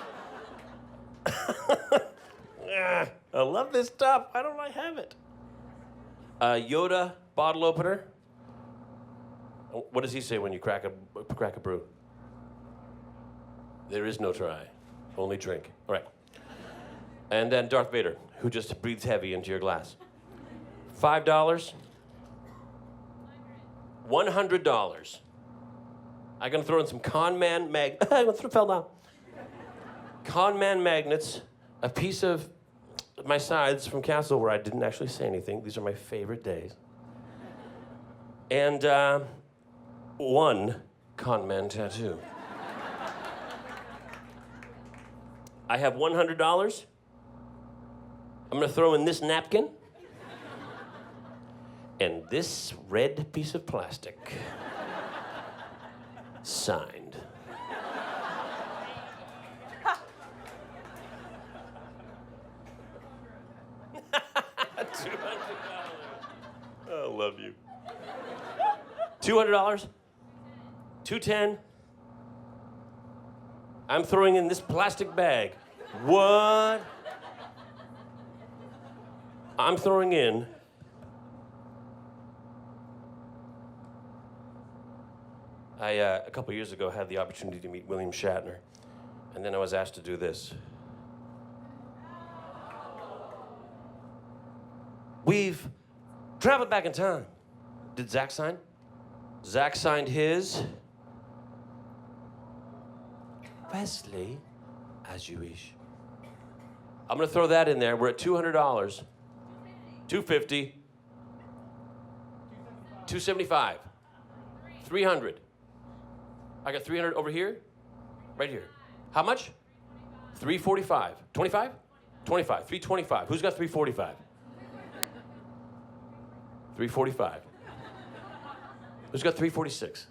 love this stuff. Why don't I have it? Yoda bottle opener. What does he say when you crack a brew? There is no try, only drink. All right. And then Darth Vader, who just breathes heavy into your glass. $5. $100. I'm gonna throw in some Conman Conman magnets, a piece of my sides from Castle where I didn't actually say anything. These are my favorite days. And one Conman tattoo. I have $100. I'm gonna throw in this napkin and this red piece of plastic. Signed. $200. I love you. $200. $210. I'm throwing in this plastic bag. What? I'm throwing in a couple years ago, had the opportunity to meet William Shatner, and then I was asked to do this. We've traveled back in time. Did Zach sign? Zach signed his. Wesley, as you wish. I'm gonna throw that in there. We're at $200. $250. $275. $300. I got 300 over here, right here. How much? 345. 25? 25. 325. Who's got 345? 345. Who's got 346?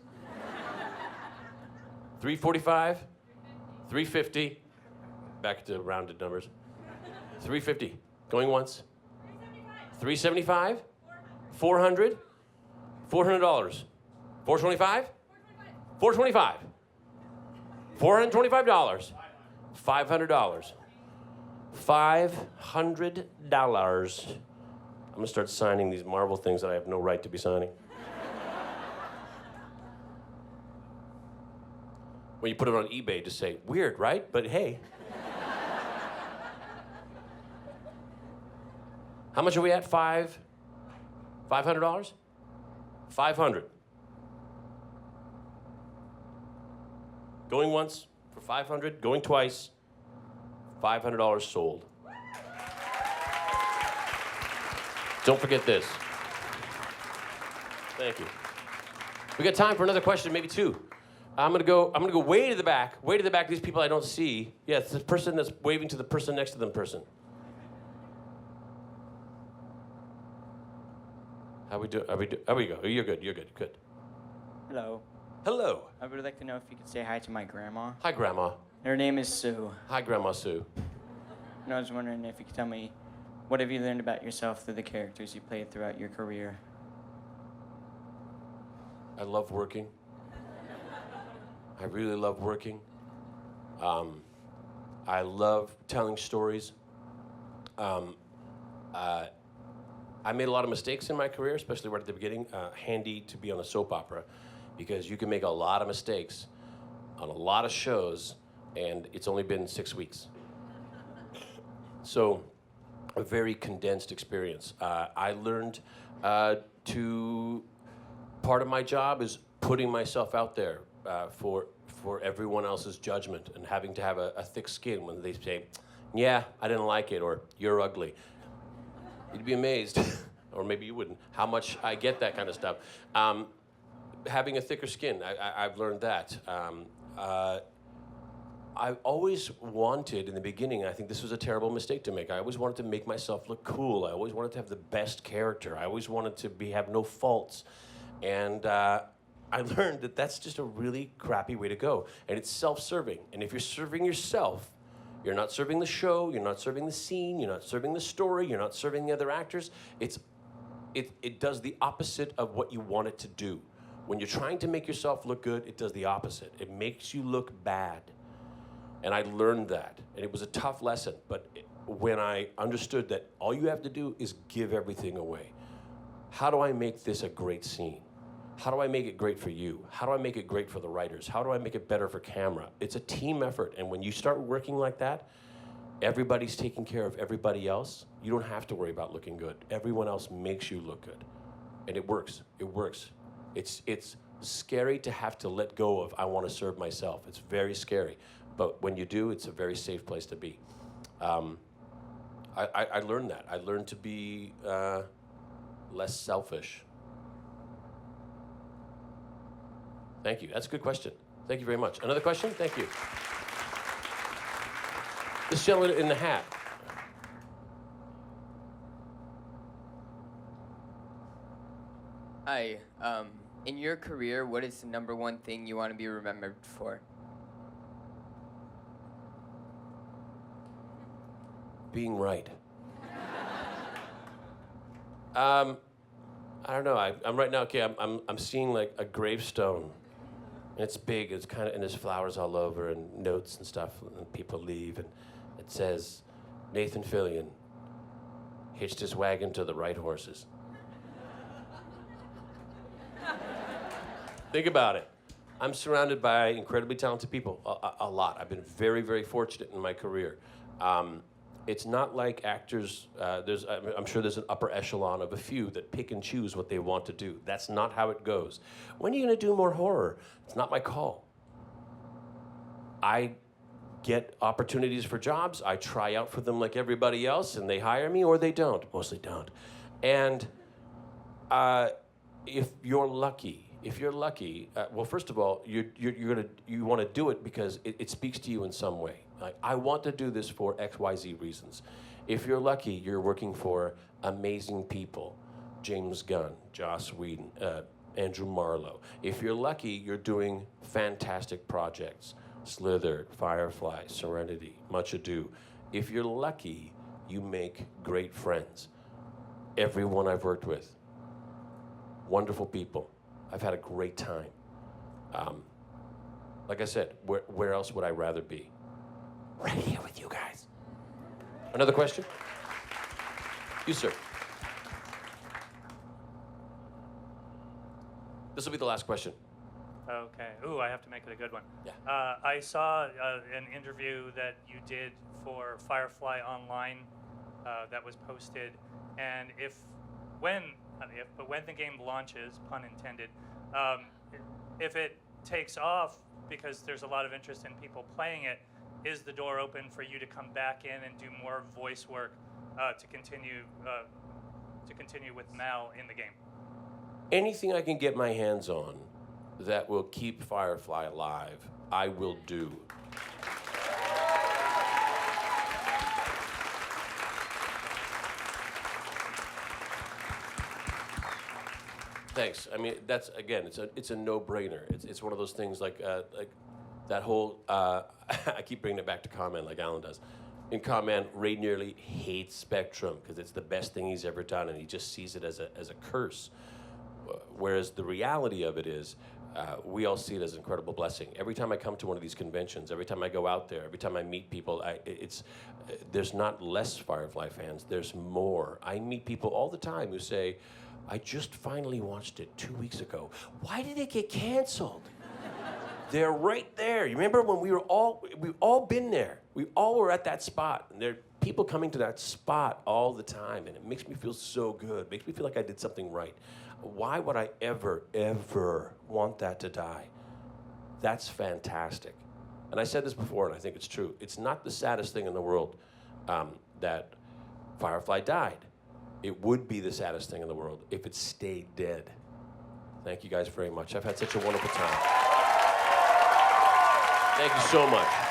345. 350. Back to rounded numbers. 350. Going once. 375. 400. $400. 425. $425. $425. $500. $500. I'm gonna start signing these Marvel things that I have no right to be signing. When you put it on eBay, just say, weird, right? But hey. How much are we at? $500? $500. Going once for $500, going twice, $500 sold. Don't forget this. Thank you. We got time for another question, maybe two. I'm gonna go way to the back, these people I don't see. Yeah, it's the person that's waving to the person next to them person. How we do? Are we go? You're good, good. Hello. Hello. I would like to know if you could say hi to my grandma. Hi, Grandma. Her name is Sue. Hi, Grandma Sue. And I was wondering if you could tell me, what have you learned about yourself through the characters you played throughout your career? I love working. I really love working. I love telling stories. I made a lot of mistakes in my career, especially right at the beginning. Handy to be on a soap opera, because you can make a lot of mistakes on a lot of shows, and it's only been 6 weeks. So, a very condensed experience. I learned part of my job is putting myself out there for everyone else's judgment, and having to have a thick skin when they say, yeah, I didn't like it, or you're ugly. You'd be amazed, or maybe you wouldn't, how much I get that kind of stuff. Having a thicker skin, I've learned that. I've always wanted, in the beginning, I think this was a terrible mistake to make, I always wanted to make myself look cool. I always wanted to have the best character. I always wanted to have no faults. And I learned that that's just a really crappy way to go. And it's self-serving. And if you're serving yourself, you're not serving the show, you're not serving the scene, you're not serving the story, you're not serving the other actors. It does the opposite of what you want it to do. When you're trying to make yourself look good, it does the opposite. It makes you look bad. And I learned that. And it was a tough lesson. But when I understood that all you have to do is give everything away. How do I make this a great scene? How do I make it great for you? How do I make it great for the writers? How do I make it better for camera? It's a team effort, and when you start working like that, everybody's taking care of everybody else. You don't have to worry about looking good. Everyone else makes you look good. And it works. It works. It's scary to have to let go of, I want to serve myself. It's very scary. But when you do, it's a very safe place to be. I learned that. I learned to be less selfish. Thank you. That's a good question. Thank you very much. Another question? Thank you. This gentleman in the hat. Hi. In your career, what is the #1 thing you want to be remembered for? Being right. I don't know. I'm right now. Okay, I'm seeing like a gravestone. And it's big. It's kind of, and there's flowers all over and notes and stuff. And people leave, and it says, Nathan Fillion hitched his wagon to the right horses. Think about it. I'm surrounded by incredibly talented people, a lot. I've been very, very fortunate in my career. It's not like actors, I'm sure there's an upper echelon of a few that pick and choose what they want to do. That's not how it goes. When are you going to do more horror? It's not my call. I get opportunities for jobs. I try out for them like everybody else, and they hire me or they don't. Mostly don't. And if you're lucky, well, first of all, you want to do it because it speaks to you in some way. Like, I want to do this for XYZ reasons. If you're lucky, you're working for amazing people. James Gunn, Joss Whedon, Andrew Marlowe. If you're lucky, you're doing fantastic projects. Slither, Firefly, Serenity, Much Ado. If you're lucky, you make great friends. Everyone I've worked with, wonderful people. I've had a great time. Like I said, where else would I rather be? Right here with you guys. Another question? You, sir. This will be the last question. Okay. Ooh, I have to make it a good one. Yeah. I saw an interview that you did for Firefly Online that was posted, and when the game launches, pun intended, if it takes off, because there's a lot of interest in people playing it, is the door open for you to come back in and do more voice work to continue with Mal in the game? Anything I can get my hands on that will keep Firefly alive, I will do. Thanks. I mean, that's again, it's a no-brainer. It's one of those things like that whole. I keep bringing it back to Conman like Alan does. In Conman, Ray nearly hates Spectrum because it's the best thing he's ever done, and he just sees it as a curse. Whereas the reality of it is, we all see it as an incredible blessing. Every time I come to one of these conventions, every time I go out there, every time I meet people, there's not less Firefly fans, there's more. I meet people all the time who say, I just finally watched it 2 weeks ago. Why did it get canceled? They're right there. You remember when we've all been there. We all were at that spot. And there are people coming to that spot all the time, and it makes me feel so good. It makes me feel like I did something right. Why would I ever, ever want that to die? That's fantastic. And I said this before, and I think it's true. It's not the saddest thing in the world that Firefly died. It would be the saddest thing in the world if it stayed dead. Thank you guys very much. I've had such a wonderful time. Thank you so much.